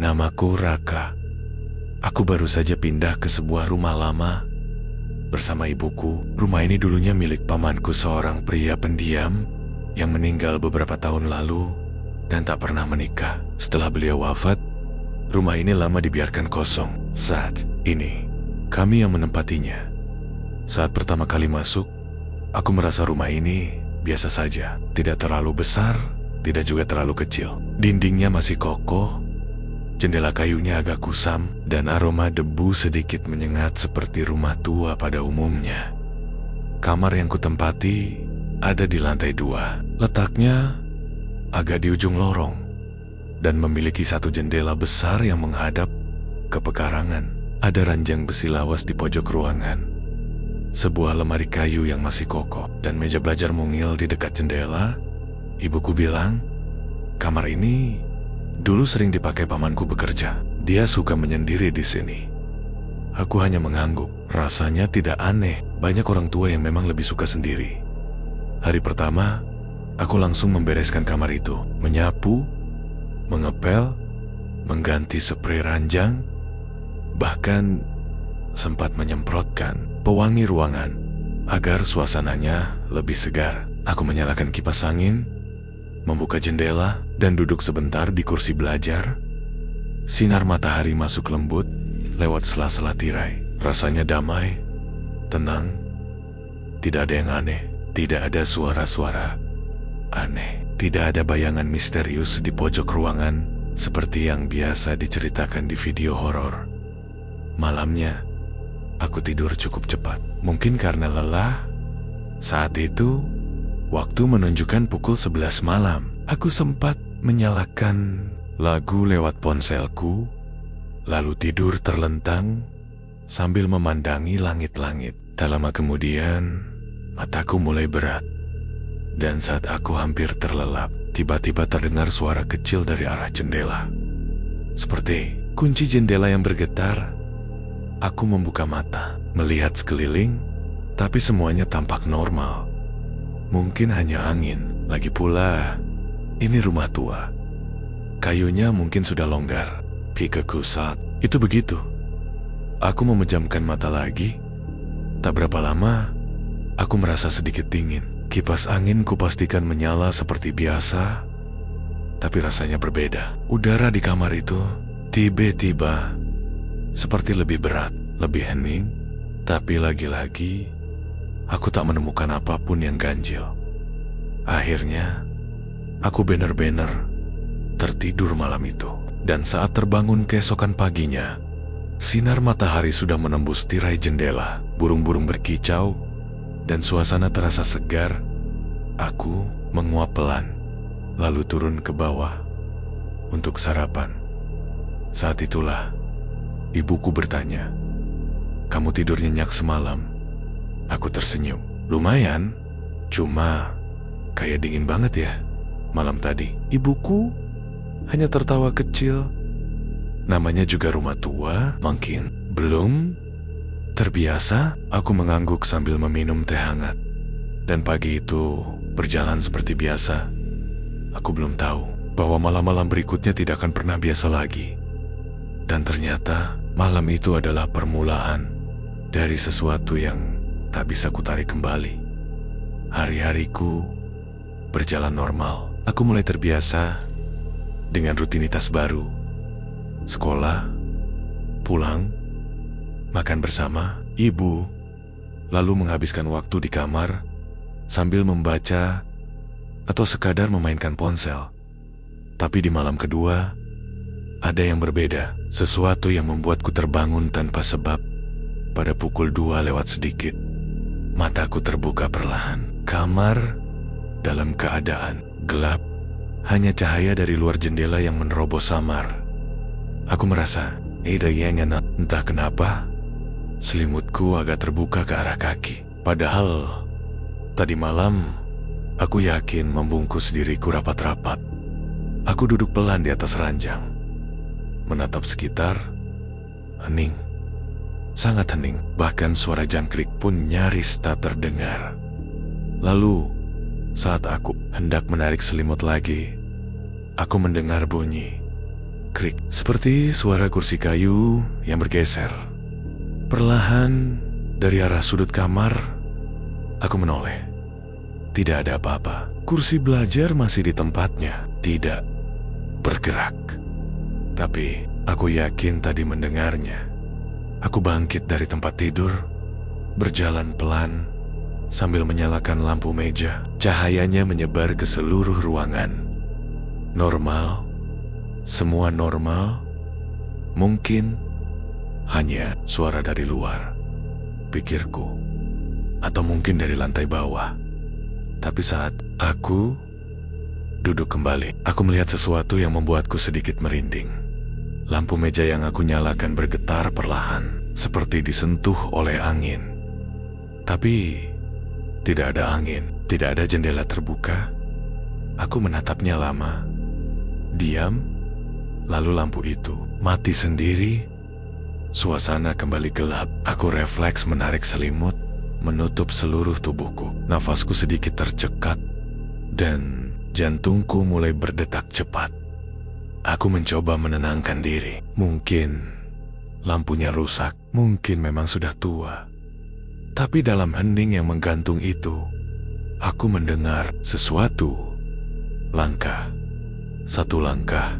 Namaku Raka. Aku baru saja pindah ke sebuah rumah lama bersama ibuku. Rumah ini dulunya milik pamanku, seorang pria pendiam yang meninggal beberapa tahun lalu dan tak pernah menikah. Setelah beliau wafat, rumah ini lama dibiarkan kosong. Saat ini, kami yang menempatinya. Saat pertama kali masuk, aku merasa rumah ini biasa saja. Tidak terlalu besar, tidak juga terlalu kecil. Dindingnya masih kokoh, jendela kayunya agak kusam, dan aroma debu sedikit menyengat seperti rumah tua pada umumnya. Kamar yang kutempati ada di lantai 2. Letaknya agak di ujung lorong dan memiliki satu jendela besar yang menghadap ke pekarangan. Ada ranjang besi lawas di pojok ruangan, sebuah lemari kayu yang masih kokoh, dan meja belajar mungil di dekat jendela. Ibuku bilang, kamar ini dulu sering dipakai pamanku bekerja. Dia suka menyendiri di sini. Aku hanya mengangguk. Rasanya tidak aneh. Banyak orang tua yang memang lebih suka sendiri. Hari pertama, aku langsung membereskan kamar itu. Menyapu, mengepel, mengganti sprei ranjang, bahkan sempat menyemprotkan pewangi ruangan agar suasananya lebih segar. Aku menyalakan kipas angin, membuka jendela, dan duduk sebentar di kursi belajar. Sinar matahari masuk lembut lewat sela-sela tirai. Rasanya damai, tenang, tidak ada yang aneh, tidak ada suara-suara aneh, tidak ada bayangan misterius di pojok ruangan seperti yang biasa diceritakan di video horor. Malamnya, aku tidur cukup cepat. Mungkin karena lelah. Saat itu, waktu menunjukkan pukul 11 malam. Aku sempat menyalakan lagu lewat ponselku, lalu tidur terlentang sambil memandangi langit-langit. Tak lama kemudian, mataku mulai berat. Dan saat aku hampir terlelap, tiba-tiba terdengar suara kecil dari arah jendela. Seperti kunci jendela yang bergetar. Aku membuka mata, melihat sekeliling, tapi semuanya tampak normal. Mungkin hanya angin. Lagi pula, ini rumah tua. Kayunya mungkin sudah longgar. Pikirku saat itu begitu. Aku memejamkan mata lagi. Tak berapa lama, aku merasa sedikit dingin. Kipas angin kupastikan menyala seperti biasa, tapi rasanya berbeda. Udara di kamar itu tiba-tiba seperti lebih berat, lebih hening. Tapi lagi-lagi, aku tak menemukan apapun yang ganjil. Akhirnya, aku benar-benar tertidur malam itu. Dan saat terbangun keesokan paginya, sinar matahari sudah menembus tirai jendela. Burung-burung berkicau, dan suasana terasa segar. Aku menguap pelan, lalu turun ke bawah untuk sarapan. Saat itulah, ibuku bertanya, "Kamu tidur nyenyak semalam?" Aku tersenyum. "Lumayan, cuma kayak dingin banget ya malam tadi." Ibuku hanya tertawa kecil. Namanya juga rumah tua, mungkin belum terbiasa. Aku mengangguk sambil meminum teh hangat. Dan pagi itu berjalan seperti biasa. Aku belum tahu bahwa malam-malam berikutnya tidak akan pernah biasa lagi. Dan ternyata malam itu adalah permulaan dari sesuatu yang tak bisa kutarik kembali. Hari-hariku berjalan normal. Aku mulai terbiasa dengan rutinitas baru. Sekolah, pulang, makan bersama ibu, lalu menghabiskan waktu di kamar sambil membaca atau sekadar memainkan ponsel. Tapi di malam kedua, ada yang berbeda. Sesuatu yang membuatku terbangun tanpa sebab. Pada pukul 2 lewat sedikit, mataku terbuka perlahan. Kamar dalam keadaan gelap. Hanya cahaya dari luar jendela yang menerobos samar. Aku merasa, entah kenapa, selimutku agak terbuka ke arah kaki. Padahal, tadi malam, aku yakin membungkus diriku rapat-rapat. Aku duduk pelan di atas ranjang, menatap sekitar. Hening, sangat hening. Bahkan suara jangkrik pun nyaris tak terdengar. Lalu, saat aku hendak menarik selimut lagi, aku mendengar bunyi krik, seperti suara kursi kayu yang bergeser. Perlahan dari arah sudut kamar, aku menoleh. Tidak ada apa-apa. Kursi belajar masih di tempatnya, tidak bergerak. Tapi aku yakin tadi mendengarnya. Aku bangkit dari tempat tidur, berjalan pelan sambil menyalakan lampu meja. Cahayanya menyebar ke seluruh ruangan. Normal, semua normal. Mungkin hanya suara dari luar, pikirku, atau mungkin dari lantai bawah. Tapi saat aku duduk kembali, aku melihat sesuatu yang membuatku sedikit merinding. Lampu meja yang aku nyalakan bergetar perlahan, seperti disentuh oleh angin. Tapi tidak ada angin, tidak ada jendela terbuka. Aku menatapnya lama, diam, lalu lampu itu mati sendiri. Suasana kembali gelap. Aku refleks menarik selimut, menutup seluruh tubuhku. Nafasku sedikit tercekat, dan jantungku mulai berdetak cepat. Aku mencoba menenangkan diri. Mungkin lampunya rusak, mungkin memang sudah tua. Tapi dalam hening yang menggantung itu, aku mendengar sesuatu. Langkah, satu langkah,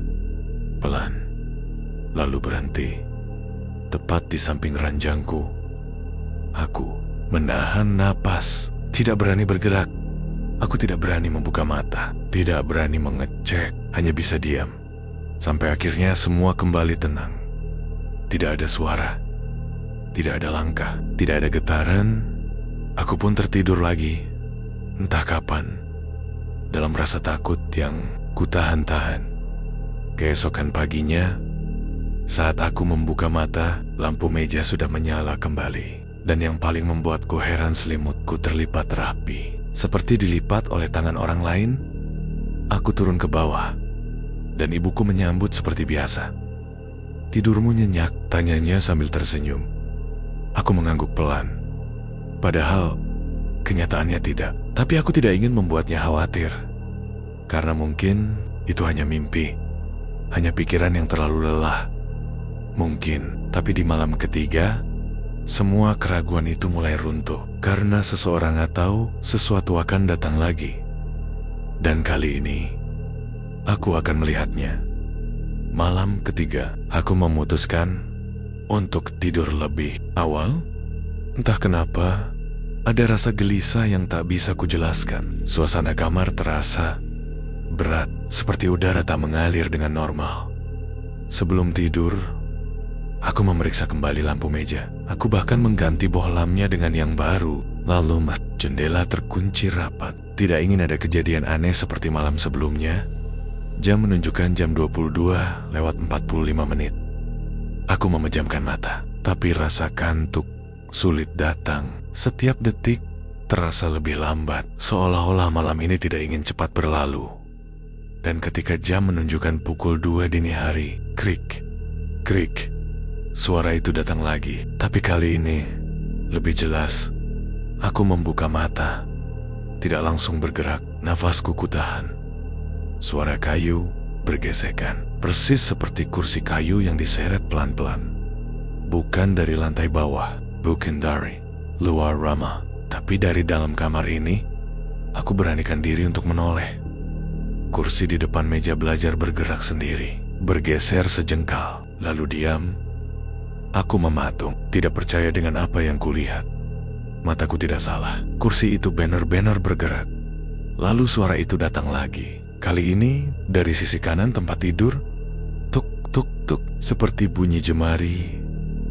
pelan, lalu berhenti. Tepat di samping ranjangku. Aku menahan napas, tidak berani bergerak. Aku tidak berani membuka mata, tidak berani mengecek, hanya bisa diam. Sampai akhirnya semua kembali tenang. Tidak ada suara, tidak ada langkah, tidak ada getaran. Aku pun tertidur lagi, entah kapan, dalam rasa takut yang kutahan-tahan. Keesokan paginya, saat aku membuka mata, lampu meja sudah menyala kembali. Dan yang paling membuatku heran, selimutku terlipat rapi, seperti dilipat oleh tangan orang lain. Aku turun ke bawah, dan ibuku menyambut seperti biasa. "Tidurmu nyenyak?" tanyanya sambil tersenyum. Aku mengangguk pelan. Padahal kenyataannya tidak. Tapi aku tidak ingin membuatnya khawatir. Karena mungkin itu hanya mimpi, hanya pikiran yang terlalu lelah. Mungkin, tapi di malam ketiga, semua keraguan itu mulai runtuh. Karena seseorang tahu sesuatu akan datang lagi. Dan kali ini, aku akan melihatnya. Malam ketiga, aku memutuskan untuk tidur lebih awal. Entah kenapa, ada rasa gelisah yang tak bisa kujelaskan. Suasana kamar terasa berat, seperti udara tak mengalir dengan normal. Sebelum tidur, aku memeriksa kembali lampu meja. Aku bahkan mengganti bohlamnya dengan yang baru. Lalu jendela terkunci rapat. Tidak ingin ada kejadian aneh seperti malam sebelumnya. Jam menunjukkan jam 22:45. Aku memejamkan mata, tapi rasa kantuk sulit datang. Setiap detik terasa lebih lambat, seolah-olah malam ini tidak ingin cepat berlalu. Dan ketika jam menunjukkan pukul 2 dini hari, krik, krik, suara itu datang lagi. Tapi kali ini lebih jelas. Aku membuka mata, tidak langsung bergerak. Nafasku kutahan. Suara kayu bergesekan, persis seperti kursi kayu yang diseret pelan-pelan. Bukan dari lantai bawah, bukan dari luar rumah, tapi dari dalam kamar ini. Aku beranikan diri untuk menoleh. Kursi di depan meja belajar bergerak sendiri, bergeser sejengkal, lalu diam. Aku mematung, tidak percaya dengan apa yang kulihat. Mataku tidak salah, kursi itu benar-benar bergerak. Lalu suara itu datang lagi. Kali ini dari sisi kanan tempat tidur. Tuk, tuk, tuk, seperti bunyi jemari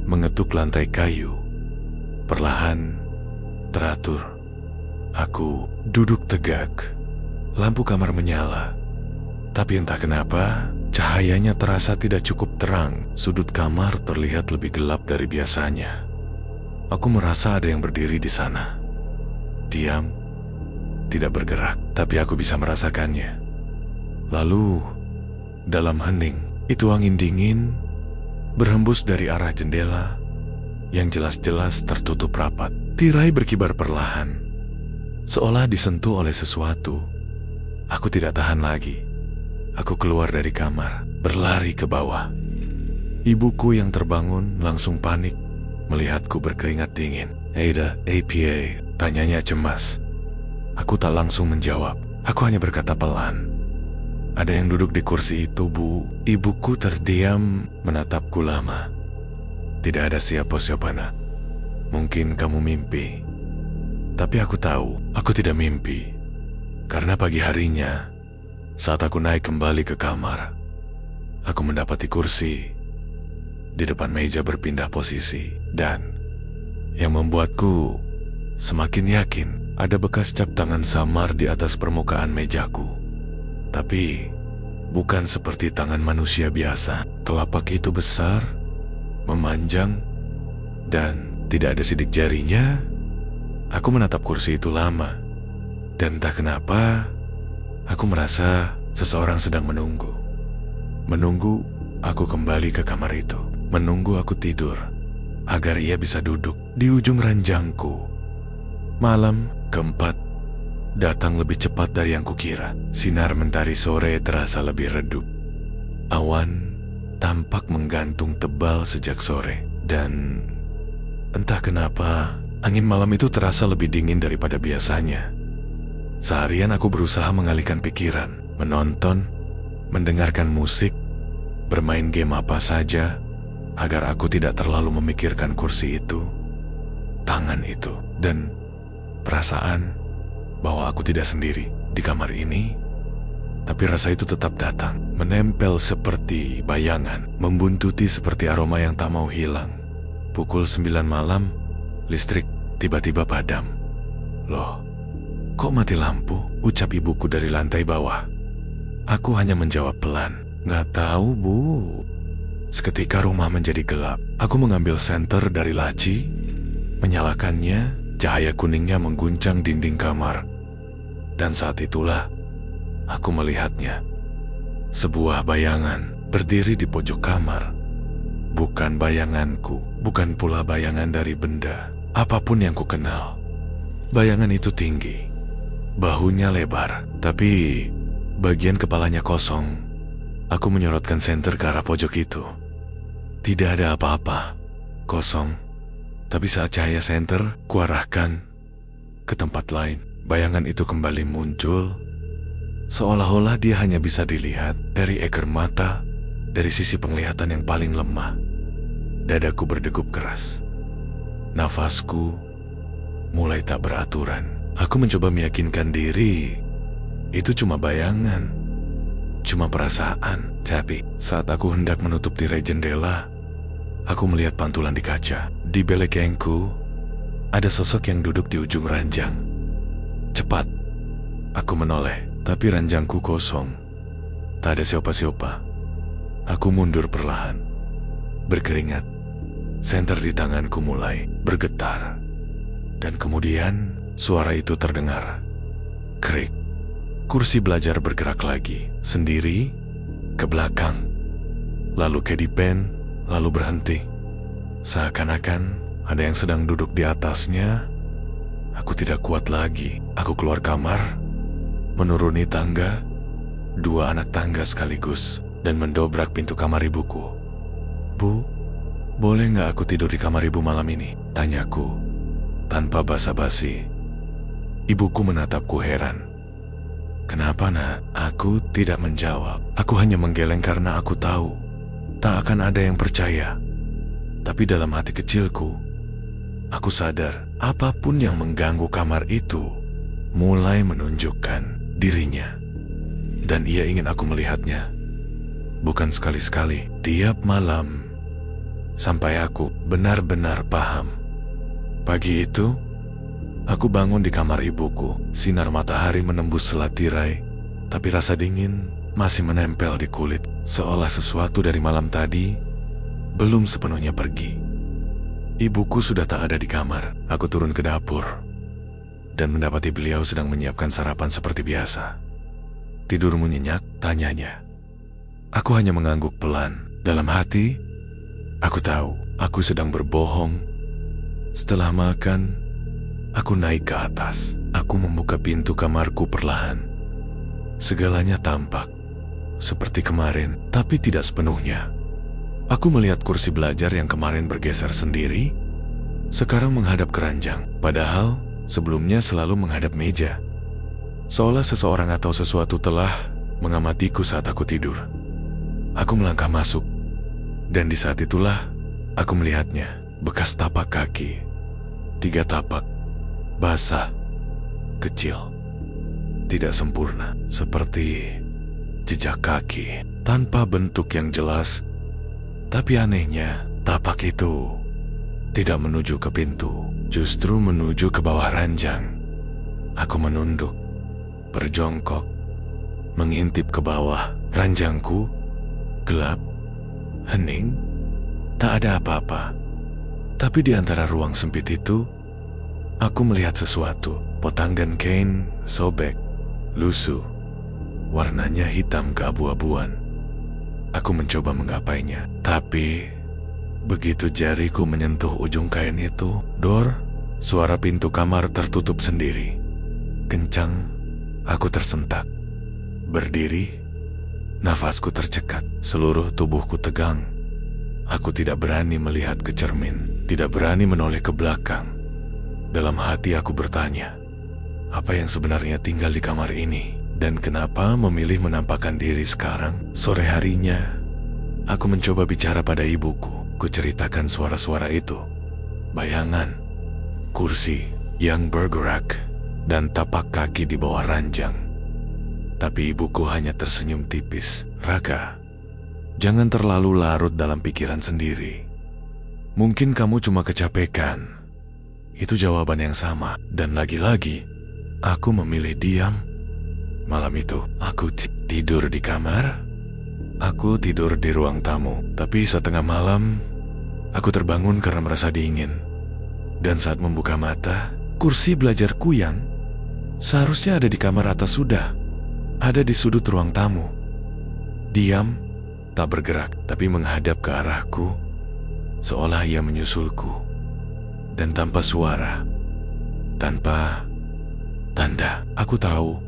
mengetuk lantai kayu. Perlahan, teratur. Aku duduk tegak. Lampu kamar menyala. Tapi entah kenapa, cahayanya terasa tidak cukup terang. Sudut kamar terlihat lebih gelap dari biasanya. Aku merasa ada yang berdiri di sana. Diam, tidak bergerak, tapi aku bisa merasakannya. Lalu, dalam hening, itu angin dingin berhembus dari arah jendela yang jelas-jelas tertutup rapat. Tirai berkibar perlahan, seolah disentuh oleh sesuatu. Aku tidak tahan lagi. Aku keluar dari kamar. berlari ke bawah. Ibuku yang terbangun langsung panik melihatku berkeringat dingin. "Ada apa?" tanyanya cemas. Aku tak langsung menjawab. Aku hanya berkata pelan, "Ada yang duduk di kursi itu, Bu." Ibuku terdiam menatapku lama. "Tidak ada siapa-siapa, Nak. Mungkin kamu mimpi." Tapi aku tahu, aku tidak mimpi. Karena pagi harinya, saat aku naik kembali ke kamar, aku mendapati kursi di depan meja berpindah posisi. Dan yang membuatku semakin yakin, ada bekas cap tangan samar di atas permukaan mejaku. Tapi bukan seperti tangan manusia biasa. Telapak itu besar, memanjang, dan tidak ada sidik jarinya. Aku menatap kursi itu lama, dan entah kenapa, aku merasa seseorang sedang menunggu. Menunggu aku kembali ke kamar itu. Menunggu aku tidur, agar ia bisa duduk di ujung ranjangku. Malam keempat datang lebih cepat dari yang kukira. Sinar mentari sore terasa lebih redup. Awan tampak menggantung tebal sejak sore. Dan entah kenapa, angin malam itu terasa lebih dingin daripada biasanya. Seharian aku berusaha mengalihkan pikiran, menonton, mendengarkan musik, bermain game apa saja, agar aku tidak terlalu memikirkan kursi itu, tangan itu, dan perasaan bahwa aku tidak sendiri di kamar ini. Tapi rasa itu tetap datang, menempel seperti bayangan, membuntuti seperti aroma yang tak mau hilang. Pukul 9 malam, listrik tiba-tiba padam. "Loh, kok mati lampu?" ucap ibuku dari lantai bawah. Aku hanya menjawab pelan, "Nggak tahu, Bu." Seketika rumah menjadi gelap. Aku mengambil senter dari laci, menyalakannya. Cahaya kuningnya mengguncang dinding kamar. Dan saat itulah aku melihatnya. Sebuah bayangan berdiri di pojok kamar. Bukan bayanganku, bukan pula bayangan dari benda apapun yang kukenal. Bayangan itu tinggi, bahunya lebar, tapi bagian kepalanya kosong. Aku menyorotkan senter ke arah pojok itu. Tidak ada apa-apa, kosong. Tapi saat cahaya senter kuarahkan ke tempat lain, bayangan itu kembali muncul. Seolah-olah dia hanya bisa dilihat dari ekor mata, dari sisi penglihatan yang paling lemah. Dadaku berdegup keras. Nafasku mulai tak beraturan. Aku mencoba meyakinkan diri, itu cuma bayangan, cuma perasaan. Tapi saat aku hendak menutup tirai jendela, aku melihat pantulan di kaca. Di belakangku, ada sosok yang duduk di ujung ranjang. Cepat, aku menoleh, tapi ranjangku kosong. Tak ada siapa-siapa. Aku mundur perlahan, berkeringat. Senter di tanganku mulai bergetar. Dan kemudian, suara itu terdengar. Krik. Kursi belajar bergerak lagi, sendiri, ke belakang. Lalu kedipen, lalu berhenti. Seakan-akan ada yang sedang duduk di atasnya. Aku tidak kuat lagi. Aku keluar kamar, menuruni tangga, 2 anak tangga sekaligus, dan mendobrak pintu kamar ibuku. "Bu, boleh nggak aku tidur di kamar ibu malam ini?" tanyaku, tanpa basa-basi. Ibuku menatapku heran. "Kenapa, Nak?" Aku tidak menjawab. Aku hanya menggeleng karena aku tahu tak akan ada yang percaya. Tapi dalam hati kecilku, aku sadar apapun yang mengganggu kamar itu mulai menunjukkan dirinya. Dan ia ingin aku melihatnya. Bukan sekali-sekali, tiap malam. Sampai aku benar-benar paham. Pagi itu, aku bangun di kamar ibuku. Sinar matahari menembus selat tirai, tapi rasa dingin masih menempel di kulit. Seolah sesuatu dari malam tadi belum sepenuhnya pergi. Ibuku sudah tak ada di kamar. Aku turun ke dapur dan mendapati beliau sedang menyiapkan sarapan seperti biasa. "Tidurmu nyenyak?" tanyanya. Aku hanya mengangguk pelan. Dalam hati, aku tahu aku sedang berbohong. Setelah makan, aku naik ke atas. Aku membuka pintu kamarku perlahan. Segalanya tampak seperti kemarin, tapi tidak sepenuhnya. Aku melihat kursi belajar yang kemarin bergeser sendiri, sekarang menghadap keranjang, padahal sebelumnya selalu menghadap meja. Seolah seseorang atau sesuatu telah mengamatiku saat aku tidur. Aku melangkah masuk, dan di saat itulah aku melihatnya, bekas tapak kaki. 3 tapak, basah, kecil, tidak sempurna, seperti jejak kaki, tanpa bentuk yang jelas. Tapi anehnya, tapak itu tidak menuju ke pintu, justru menuju ke bawah ranjang. Aku menunduk, berjongkok, mengintip ke bawah. Ranjangku gelap, hening, tak ada apa-apa. Tapi di antara ruang sempit itu, aku melihat sesuatu. Potongan kain sobek, lusuh, warnanya hitam keabu-abuan. Aku mencoba menggapainya, tapi begitu jariku menyentuh ujung kain itu, suara pintu kamar tertutup sendiri. Kencang, aku tersentak. Berdiri, nafasku tercekat, seluruh tubuhku tegang. Aku tidak berani melihat ke cermin, tidak berani menoleh ke belakang. Dalam hati aku bertanya, apa yang sebenarnya tinggal di kamar ini? Dan kenapa memilih menampakkan diri sekarang? Sore harinya, aku mencoba bicara pada ibuku. Kuceritakan suara-suara itu, bayangan, kursi yang bergerak, dan tapak kaki di bawah ranjang. Tapi ibuku hanya tersenyum tipis. Raka, jangan terlalu larut dalam pikiran sendiri. Mungkin kamu cuma kecapekan. Itu jawaban yang sama. Dan lagi-lagi, aku memilih diam. Malam itu, aku tidur di kamar. Aku tidur di ruang tamu. Tapi setengah malam, aku terbangun karena merasa dingin. Dan saat membuka mata, kursi belajarku yang seharusnya ada di kamar atas sudah ada di sudut ruang tamu. Diam, tak bergerak, tapi menghadap ke arahku, seolah ia menyusulku. Dan tanpa suara, tanpa tanda, aku tahu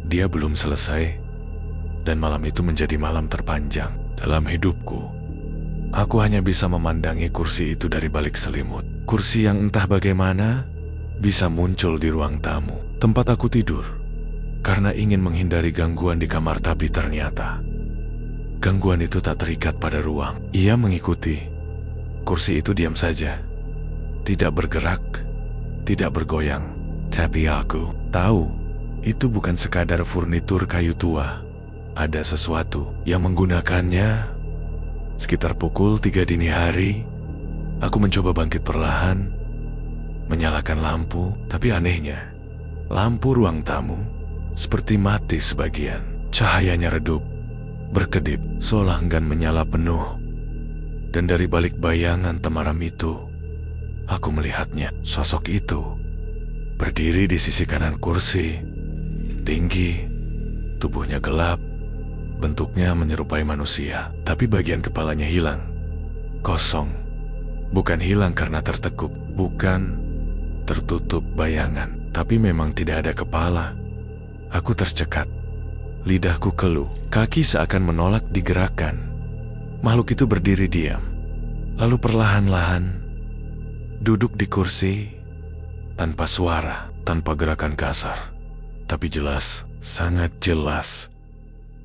dia belum selesai. Dan malam itu menjadi malam terpanjang dalam hidupku. Aku hanya bisa memandangi kursi itu dari balik selimut. Kursi yang entah bagaimana bisa muncul di ruang tamu, tempat aku tidur. Karena ingin menghindari gangguan di kamar, tapi ternyata gangguan itu tak terikat pada ruang. Ia mengikuti. Kursi itu diam saja, tidak bergerak, tidak bergoyang. Tapi aku tahu itu bukan sekadar furnitur kayu tua. Ada sesuatu yang menggunakannya. Sekitar pukul 3 dini hari, aku mencoba bangkit perlahan, menyalakan lampu. Tapi anehnya, lampu ruang tamu seperti mati sebagian. Cahayanya redup, berkedip, seolah enggan menyala penuh. Dan dari balik bayangan temaram itu, aku melihatnya. Sosok itu berdiri di sisi kanan kursi, tinggi, tubuhnya gelap, bentuknya menyerupai manusia. Tapi bagian kepalanya hilang, kosong. Bukan hilang karena tertekuk, bukan tertutup bayangan, tapi memang tidak ada kepala. Aku tercekat, lidahku keluh, kaki seakan menolak digerakkan. Makhluk itu berdiri diam, lalu perlahan-lahan duduk di kursi, tanpa suara, tanpa gerakan kasar, tapi jelas, sangat jelas.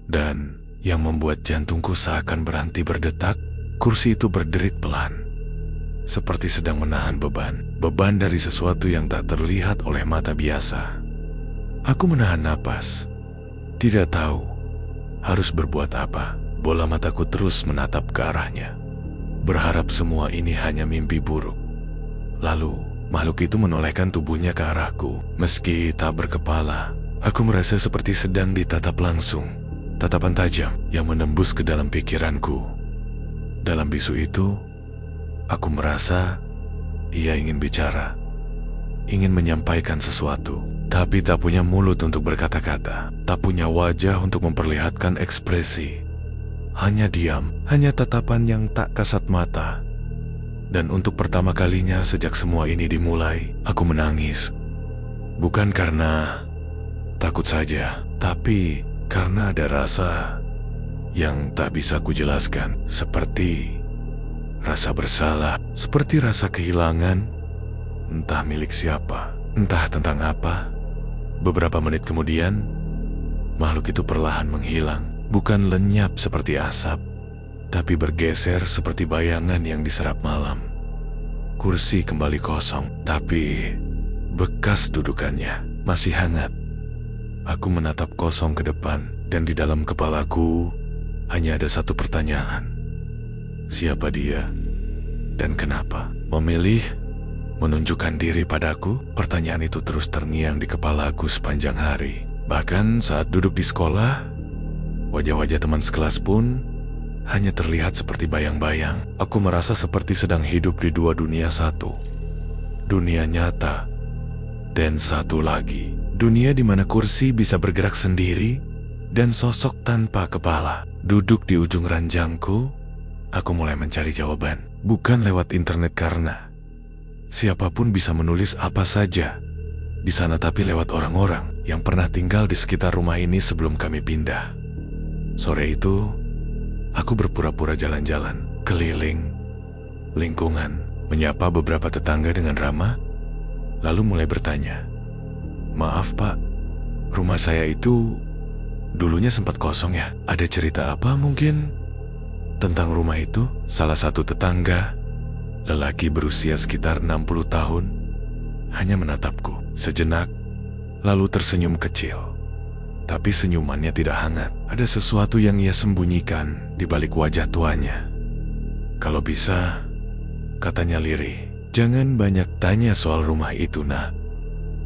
Dan yang membuat jantungku seakan berhenti berdetak, kursi itu berderit pelan, seperti sedang menahan beban dari sesuatu yang tak terlihat oleh mata biasa. Aku menahan napas, tidak tahu harus berbuat apa. Bola mataku terus menatap ke arahnya, berharap semua ini hanya mimpi buruk. Lalu, makhluk itu menolehkan tubuhnya ke arahku. Meski tak berkepala, aku merasa seperti sedang ditatap langsung. Tatapan tajam yang menembus ke dalam pikiranku. Dalam bisu itu, aku merasa ia ingin bicara, ingin menyampaikan sesuatu, tapi tak punya mulut untuk berkata-kata, tak punya wajah untuk memperlihatkan ekspresi. Hanya diam, hanya tatapan yang tak kasat mata. Dan untuk pertama kalinya sejak semua ini dimulai, aku menangis. Bukan karena takut saja, tapi karena ada rasa yang tak bisa kujelaskan, seperti rasa bersalah, seperti rasa kehilangan, entah milik siapa, entah tentang apa. Beberapa menit kemudian, makhluk itu perlahan menghilang, bukan lenyap seperti asap, tapi bergeser seperti bayangan yang diserap malam. Kursi kembali kosong, tapi bekas dudukannya masih hangat. Aku menatap kosong ke depan, dan di dalam kepalaku hanya ada satu pertanyaan. Siapa dia? Dan kenapa? Memilih menunjukkan diri padaku? Pertanyaan itu terus terngiang di kepalaku sepanjang hari. Bahkan saat duduk di sekolah, wajah-wajah teman sekelas pun hanya terlihat seperti bayang-bayang. Aku merasa seperti sedang hidup di dua dunia, satu dunia nyata, dan satu lagi dunia di mana kursi bisa bergerak sendiri dan sosok tanpa kepala duduk di ujung ranjangku. Aku mulai mencari jawaban, bukan lewat internet karena siapapun bisa menulis apa saja di sana, tapi lewat orang-orang yang pernah tinggal di sekitar rumah ini sebelum kami pindah. Sore itu, aku berpura-pura jalan-jalan keliling lingkungan, menyapa beberapa tetangga dengan ramah, lalu mulai bertanya, "Maaf Pak, rumah saya itu dulunya sempat kosong ya? Ada cerita apa mungkin tentang rumah itu?" Salah satu tetangga, lelaki berusia sekitar 60 tahun, hanya menatapku sejenak, lalu tersenyum kecil. Tapi senyumannya tidak hangat. Ada sesuatu yang ia sembunyikan di balik wajah tuanya. "Kalau bisa," katanya lirih, "jangan banyak tanya soal rumah itu, Nak."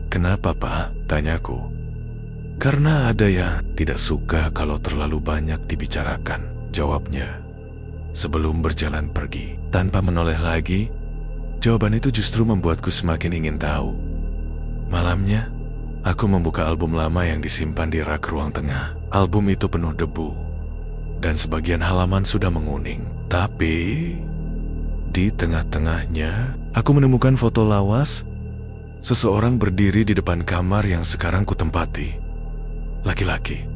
"Kenapa, Pak?" tanyaku. "Karena ada yang tidak suka kalau terlalu banyak dibicarakan," jawabnya. Sebelum berjalan pergi, tanpa menoleh lagi, jawaban itu justru membuatku semakin ingin tahu. Malamnya, aku membuka album lama yang disimpan di rak ruang tengah. Album itu penuh debu, dan sebagian halaman sudah menguning. Tapi, di tengah-tengahnya, aku menemukan foto lawas seseorang berdiri di depan kamar yang sekarang kutempati. Laki-laki.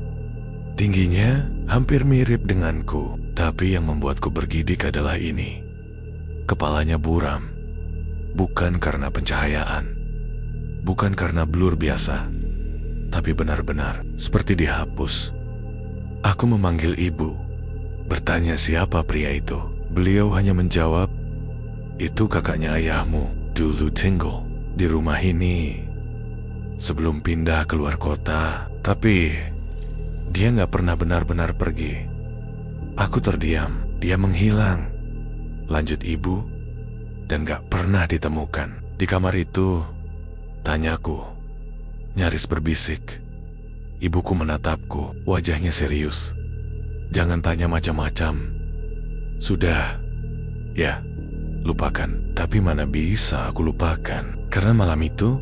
Tingginya hampir mirip denganku, tapi yang membuatku bergidik adalah ini. Kepalanya buram, bukan karena pencahayaan, bukan karena blur biasa, tapi benar-benar seperti dihapus. Aku memanggil ibu, bertanya siapa pria itu. Beliau hanya menjawab, "Itu kakaknya ayahmu, dulu tinggal di rumah ini sebelum pindah keluar kota, tapi dia nggak pernah benar-benar pergi." Aku terdiam, dia menghilang, lanjut ibu, dan gak pernah ditemukan. Di kamar itu, tanyaku, nyaris berbisik. Ibuku menatapku, wajahnya serius. "Jangan tanya macam-macam. Sudah, ya, lupakan." Tapi mana bisa aku lupakan, karena malam itu,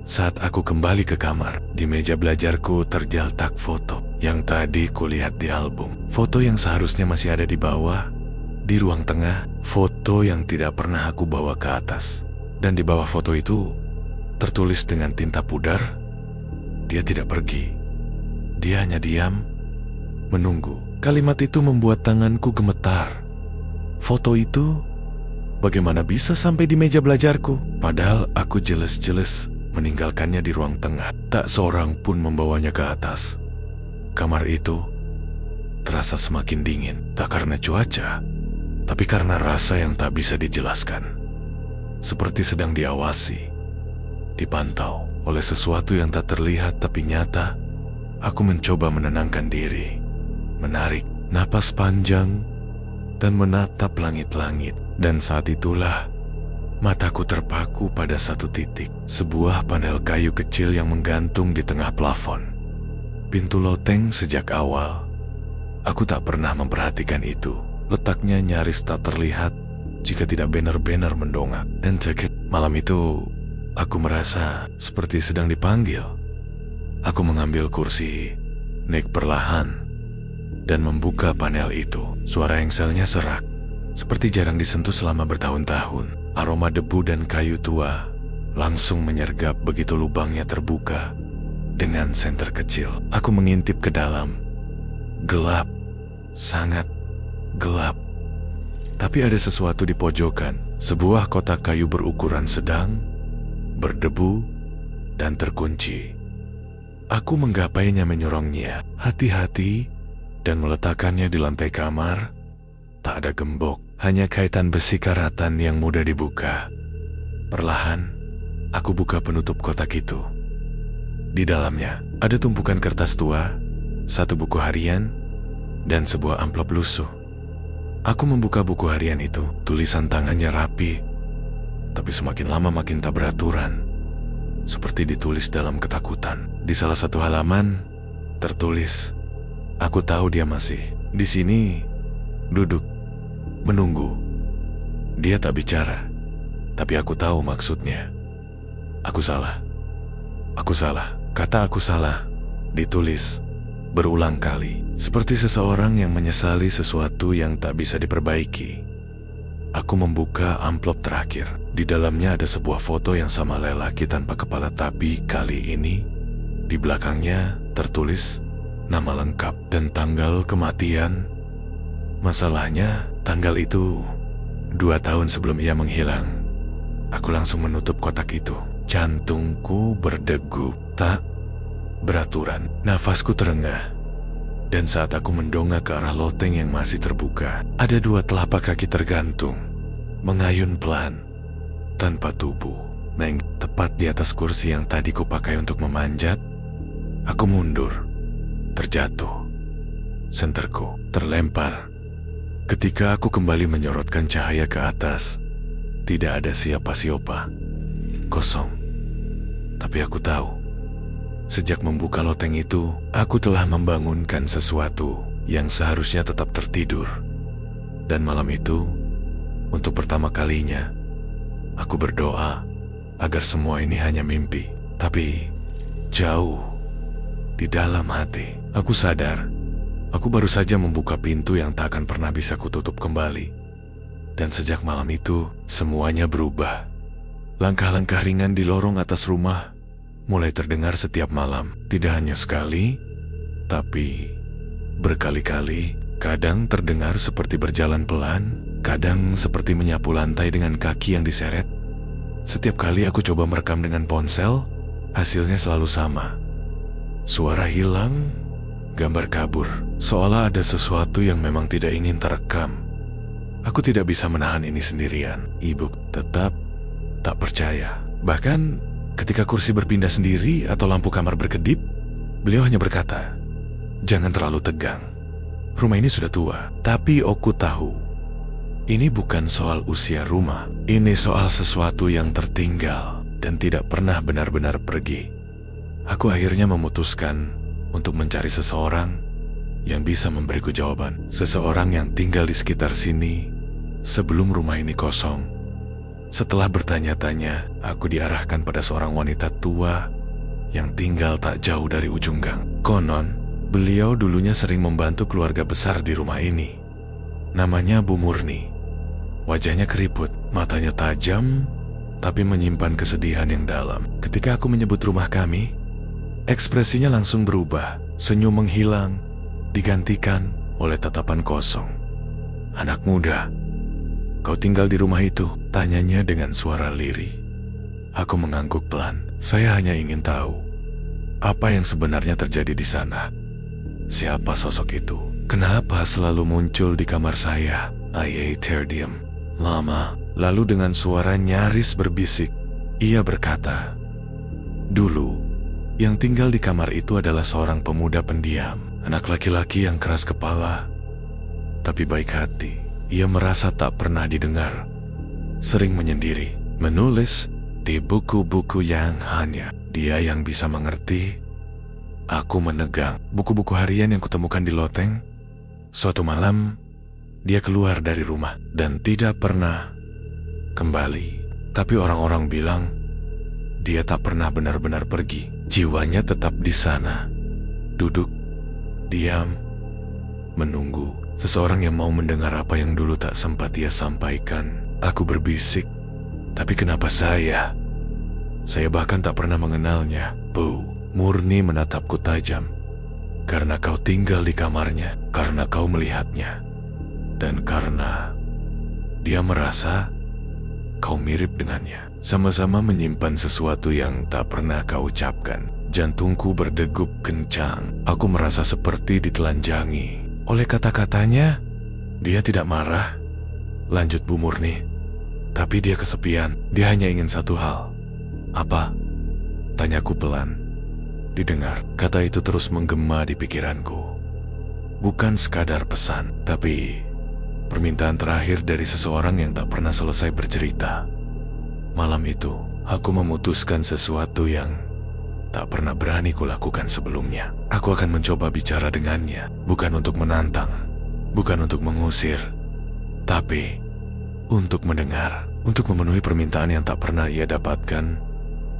saat aku kembali ke kamar, di meja belajarku terjaltak foto yang tadi kulihat di album. Foto yang seharusnya masih ada di bawah, di ruang tengah, foto yang tidak pernah aku bawa ke atas. Dan di bawah foto itu, tertulis dengan tinta pudar, "Dia tidak pergi. Dia hanya diam, menunggu." Kalimat itu membuat tanganku gemetar. Foto itu bagaimana bisa sampai di meja belajarku? Padahal aku jelas-jelas meninggalkannya di ruang tengah. Tak seorang pun membawanya ke atas. Kamar itu terasa semakin dingin, tak karena cuaca, tapi karena rasa yang tak bisa dijelaskan. Seperti sedang diawasi, dipantau oleh sesuatu yang tak terlihat tapi nyata. Aku mencoba menenangkan diri, menarik napas panjang, dan menatap langit-langit. Dan saat itulah mataku terpaku pada satu titik, sebuah panel kayu kecil yang menggantung di tengah plafon. Pintu loteng sejak awal. Aku tak pernah memperhatikan itu. Letaknya nyaris tak terlihat jika tidak benar-benar mendongak. Dan malam itu, aku merasa seperti sedang dipanggil. Aku mengambil kursi, naik perlahan, dan membuka panel itu. Suara engselnya serak, seperti jarang disentuh selama bertahun-tahun. Aroma debu dan kayu tua langsung menyergap begitu lubangnya terbuka. Dengan senter kecil, aku mengintip ke dalam. Gelap, sangat gelap. Tapi ada sesuatu di pojokan, sebuah kotak kayu berukuran sedang, berdebu, dan terkunci. Aku menggapainya menyorongnya, hati-hati, dan meletakkannya di lantai kamar. Tak ada gembok, hanya kaitan besi karatan yang mudah dibuka. Perlahan, aku buka penutup kotak itu. Di dalamnya, ada tumpukan kertas tua, satu buku harian, dan sebuah amplop lusuh. Aku membuka buku harian itu, tulisan tangannya rapi, tapi semakin lama makin tak beraturan, seperti ditulis dalam ketakutan. Di salah satu halaman, tertulis, "Aku tahu dia masih di sini, duduk, menunggu. Dia tak bicara, tapi aku tahu maksudnya." Aku salah. Kata "aku salah" ditulis berulang kali, seperti seseorang yang menyesali sesuatu yang tak bisa diperbaiki. Aku membuka amplop terakhir. Di dalamnya ada sebuah foto yang sama lelaki tanpa kepala, tapi kali ini di belakangnya tertulis nama lengkap dan tanggal kematian. Masalahnya, tanggal itu 2 tahun sebelum ia menghilang. Aku langsung menutup kotak itu. Jantungku berdegup tak beraturan, nafasku terengah. Dan saat aku mendongak ke arah loteng yang masih terbuka, ada 2 telapak kaki tergantung, mengayun pelan, tanpa tubuh. Tepat di atas kursi yang tadi kupakai untuk memanjat. Aku mundur, terjatuh. Senterku terlempar. Ketika aku kembali menyorotkan cahaya ke atas, tidak ada siapa-siapa. Kosong. Tapi aku tahu, sejak membuka loteng itu, aku telah membangunkan sesuatu yang seharusnya tetap tertidur. Dan malam itu, untuk pertama kalinya, aku berdoa agar semua ini hanya mimpi. Tapi jauh di dalam hati, aku sadar aku baru saja membuka pintu yang tak akan pernah bisa kututup kembali. Dan sejak malam itu, semuanya berubah. Langkah-langkah ringan di lorong atas rumah mulai terdengar setiap malam. Tidak hanya sekali, tapi berkali-kali. Kadang terdengar seperti berjalan pelan, kadang seperti menyapu lantai dengan kaki yang diseret. Setiap kali aku coba merekam dengan ponsel, hasilnya selalu sama. Suara hilang, gambar kabur, seolah ada sesuatu yang memang tidak ingin terekam. Aku tidak bisa menahan ini sendirian. Ibu tetap tak percaya. Bahkan ketika kursi berpindah sendiri atau lampu kamar berkedip, beliau hanya berkata, "Jangan terlalu tegang. Rumah ini sudah tua." Tapi aku tahu, ini bukan soal usia rumah. Ini soal sesuatu yang tertinggal dan tidak pernah benar-benar pergi. Aku akhirnya memutuskan untuk mencari seseorang yang bisa memberiku jawaban. Seseorang yang tinggal di sekitar sini sebelum rumah ini kosong. Setelah bertanya-tanya, aku diarahkan pada seorang wanita tua yang tinggal tak jauh dari ujung gang. Konon, beliau dulunya sering membantu keluarga besar di rumah ini. Namanya Bu Murni. Wajahnya keriput, matanya tajam, tapi menyimpan kesedihan yang dalam. Ketika aku menyebut rumah kami, ekspresinya langsung berubah. Senyum menghilang, digantikan oleh tatapan kosong. "Anak muda, kau tinggal di rumah itu?" tanyanya dengan suara lirih. Aku mengangguk pelan. Saya hanya ingin tahu apa yang sebenarnya terjadi di sana. Siapa sosok itu? Kenapa selalu muncul di kamar saya? Ia terdiam lama, lalu dengan suara nyaris berbisik, ia berkata, "Dulu, yang tinggal di kamar itu adalah seorang pemuda pendiam, anak laki-laki yang keras kepala, tapi baik hati. Ia merasa tak pernah didengar. Sering menyendiri, menulis di buku-buku yang hanya dia yang bisa mengerti." Aku menegang buku-buku harian yang kutemukan di loteng. Suatu malam, dia keluar dari rumah dan tidak pernah kembali. Tapi orang-orang bilang dia tak pernah benar-benar pergi. Jiwanya tetap di sana, duduk, diam, menunggu seseorang yang mau mendengar apa yang dulu tak sempat ia sampaikan. Aku berbisik, "Tapi kenapa saya? Saya bahkan tak pernah mengenalnya." Bu Murni menatapku tajam. karena kau tinggal di kamarnya, karena kau melihatnya, dan karena dia merasa kau mirip dengannya. Sama-sama menyimpan sesuatu yang tak pernah kau ucapkan. Jantungku berdegup kencang. Aku merasa seperti ditelanjangi oleh kata-katanya. Dia tidak marah, lanjut Bu Murni. Tapi dia kesepian. Dia hanya ingin satu hal. Apa? Tanyaku pelan. Didengar, kata itu terus menggema di pikiranku. Bukan sekadar pesan, tapi permintaan terakhir dari seseorang yang tak pernah selesai bercerita. Malam itu, aku memutuskan sesuatu yang tak pernah berani kulakukan sebelumnya. Aku akan mencoba bicara dengannya, bukan untuk menantang, bukan untuk mengusir, tapi untuk mendengar, untuk memenuhi permintaan yang tak pernah ia dapatkan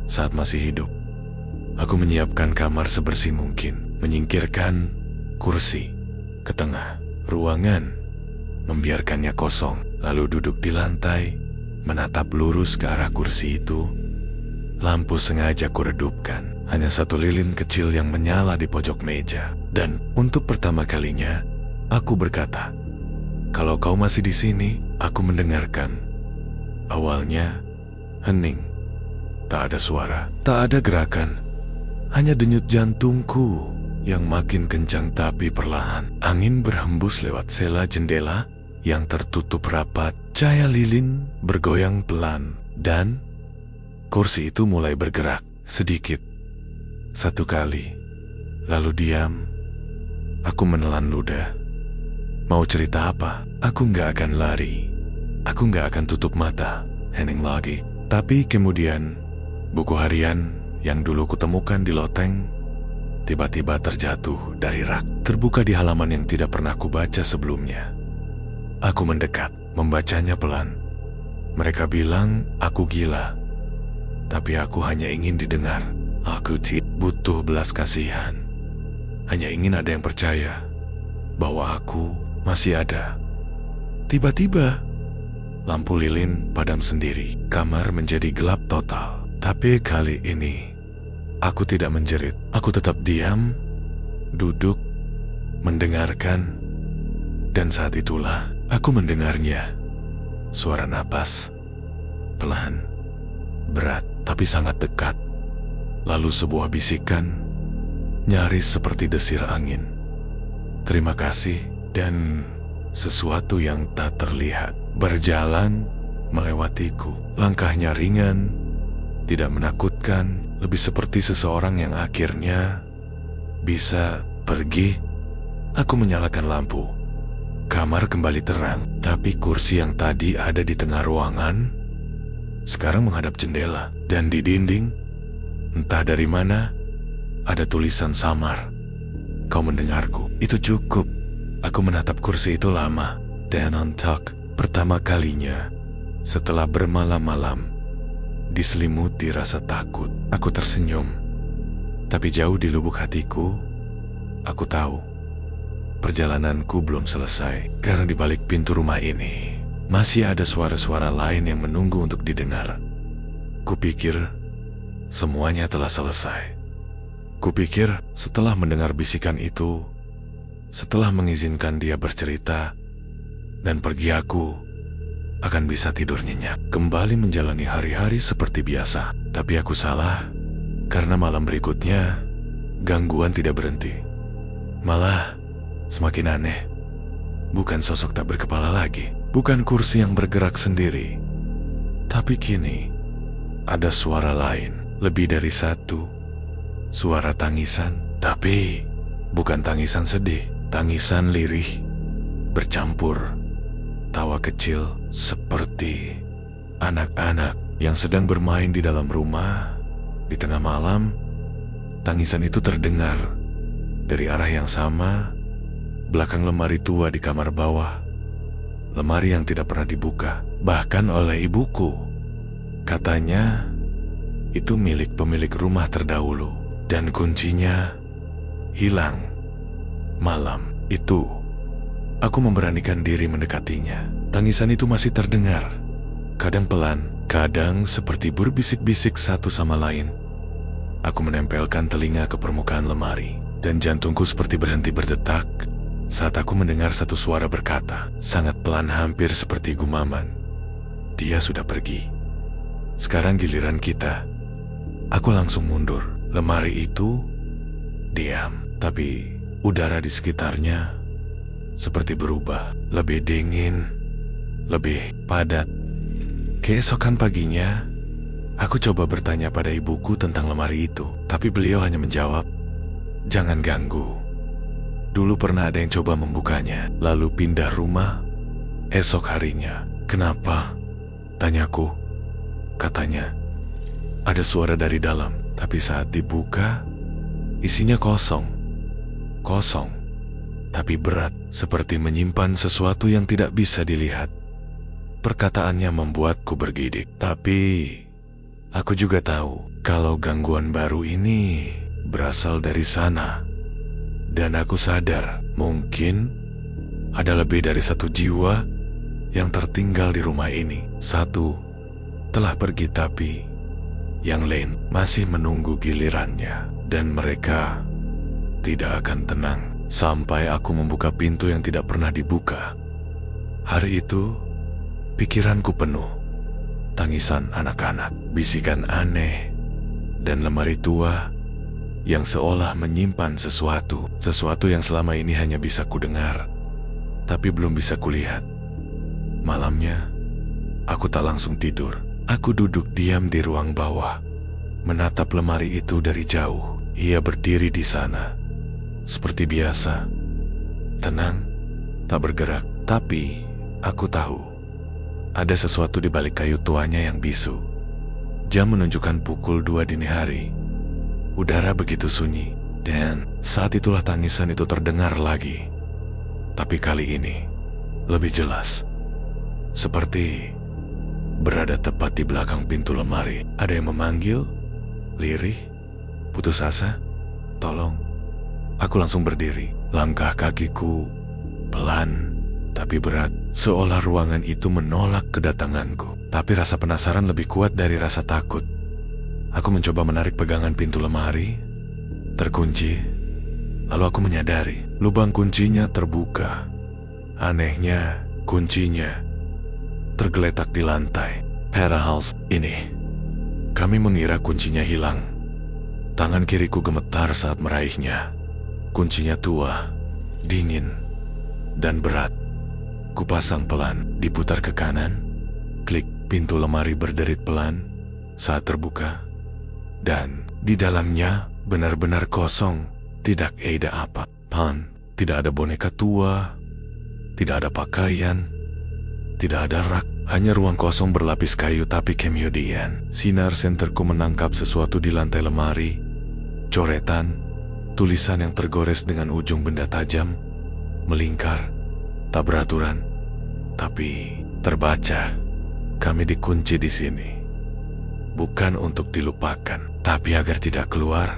saat masih hidup. Aku menyiapkan kamar sebersih mungkin, menyingkirkan kursi ke tengah ruangan, membiarkannya kosong, lalu duduk di lantai, menatap lurus ke arah kursi itu. Lampu sengaja kuredupkan, hanya satu lilin kecil yang menyala di pojok meja. Dan untuk pertama kalinya, aku berkata, "Kalau kau masih di sini, aku mendengarkan." Awalnya, hening. Tak ada suara, tak ada gerakan. Hanya denyut jantungku yang makin kencang tapi perlahan. Angin berhembus lewat sela jendela yang tertutup rapat. Cahaya lilin bergoyang pelan, dan kursi itu mulai bergerak sedikit. Satu kali, lalu diam. Aku menelan ludah. Mau cerita apa? Aku nggak akan lari. Aku nggak akan tutup mata, hening lagi. Tapi kemudian, buku harian yang dulu kutemukan di loteng tiba-tiba terjatuh dari rak, terbuka di halaman yang tidak pernah kubaca sebelumnya. Aku mendekat, membacanya pelan. Mereka bilang aku gila, tapi aku hanya ingin didengar. Aku tidak butuh belas kasihan, hanya ingin ada yang percaya bahwa aku masih ada. Tiba-tiba, lampu lilin padam sendiri. Kamar menjadi gelap total. Tapi kali ini, aku tidak menjerit. Aku tetap diam, duduk, mendengarkan. Dan saat itulah, aku mendengarnya. Suara napas, pelan, berat, tapi sangat dekat. Lalu sebuah bisikan, nyaris seperti desir angin. Terima kasih, dan sesuatu yang tak terlihat berjalan melewatiku. Langkahnya ringan, tidak menakutkan, lebih seperti seseorang yang akhirnya bisa pergi. Aku menyalakan lampu. Kamar kembali terang, tapi kursi yang tadi ada di tengah ruangan sekarang menghadap jendela. Dan di dinding, entah dari mana, ada tulisan samar. Kau mendengarku, itu cukup. Aku menatap kursi itu lama. Dan on talk, pertama kalinya setelah bermalam-malam diselimuti rasa takut. Aku tersenyum, tapi jauh di lubuk hatiku, aku tahu perjalananku belum selesai. Karena di balik pintu rumah ini masih ada suara-suara lain yang menunggu untuk didengar. Kupikir semuanya telah selesai. Kupikir setelah mendengar bisikan itu, setelah mengizinkan dia bercerita dan pergi, aku akan bisa tidur nyenyak, kembali menjalani hari-hari seperti biasa. Tapi aku salah, karena malam berikutnya gangguan tidak berhenti. Malah semakin aneh. Bukan sosok tak berkepala lagi, bukan kursi yang bergerak sendiri, tapi kini ada suara lain, lebih dari satu. Suara tangisan, tapi bukan tangisan sedih, tangisan lirih bercampur tawa kecil, seperti anak-anak yang sedang bermain di dalam rumah. Di tengah malam, tangisan itu terdengar dari arah yang sama, belakang lemari tua di kamar bawah. Lemari yang tidak pernah dibuka, bahkan oleh ibuku. Katanya, itu milik pemilik rumah terdahulu, dan kuncinya hilang. Malam itu, aku memberanikan diri mendekatinya. Tangisan itu masih terdengar, kadang pelan, kadang seperti berbisik-bisik satu sama lain. Aku menempelkan telinga ke permukaan lemari. dan jantungku seperti berhenti berdetak saat aku mendengar satu suara berkata, sangat pelan hampir seperti gumaman. Dia sudah pergi. Sekarang giliran kita. Aku langsung mundur. Lemari itu diam, tapi udara di sekitarnya seperti berubah, lebih dingin, lebih padat. Keesokan paginya, aku coba bertanya pada ibuku tentang lemari itu, tapi beliau hanya menjawab, "Jangan ganggu." Dulu pernah ada yang coba membukanya, lalu pindah rumah. Esok harinya, "Kenapa?" tanyaku. Katanya, ada suara dari dalam, tapi saat dibuka, isinya kosong. Kosong, tapi berat, seperti menyimpan sesuatu yang tidak bisa dilihat. Perkataannya membuatku bergidik, tapi aku juga tahu kalau gangguan baru ini berasal dari sana. Dan aku sadar mungkin ada lebih dari satu jiwa yang tertinggal di rumah ini. Satu telah pergi, tapi yang lain masih menunggu gilirannya. Dan mereka tidak akan tenang sampai aku membuka pintu yang tidak pernah dibuka. Hari itu pikiranku penuh tangisan anak-anak, bisikan aneh, dan lemari tua yang seolah menyimpan sesuatu yang selama ini hanya bisa kudengar, tapi belum bisa kulihat. Malamnya, aku tak langsung tidur. Aku duduk diam di ruang bawah, menatap lemari itu dari jauh. Ia berdiri di sana, seperti biasa, tenang, tak bergerak. Tapi aku tahu ada sesuatu di balik kayu tuanya yang bisu. Jam menunjukkan pukul 2 dini hari. Udara begitu sunyi, dan saat itulah tangisan itu terdengar lagi. Tapi kali ini lebih jelas, seperti berada tepat di belakang pintu lemari. Ada yang memanggil, lirih, putus asa, tolong. Aku langsung berdiri. Langkah kakiku pelan tapi berat, seolah ruangan itu menolak kedatanganku. Tapi rasa penasaran lebih kuat dari rasa takut. Aku mencoba menarik pegangan pintu lemari, terkunci. Lalu aku menyadari lubang kuncinya terbuka. Anehnya, kuncinya tergeletak di lantai. Padahal ini, kami mengira kuncinya hilang. Tangan kiriku gemetar saat meraihnya. Kuncinya tua, dingin, dan berat. Kupasang pelan, diputar ke kanan. Klik, pintu lemari berderit pelan saat terbuka. Dan di dalamnya benar-benar kosong. Tidak ada apa-apa. Tidak ada boneka tua, tidak ada pakaian, tidak ada rak. Hanya ruang kosong berlapis kayu. Tapi kemudian sinar senterku menangkap sesuatu di lantai lemari. Coretan, tulisan yang tergores dengan ujung benda tajam, melingkar, tak beraturan, tapi terbaca. Kami dikunci di sini, bukan untuk dilupakan, tapi agar tidak keluar.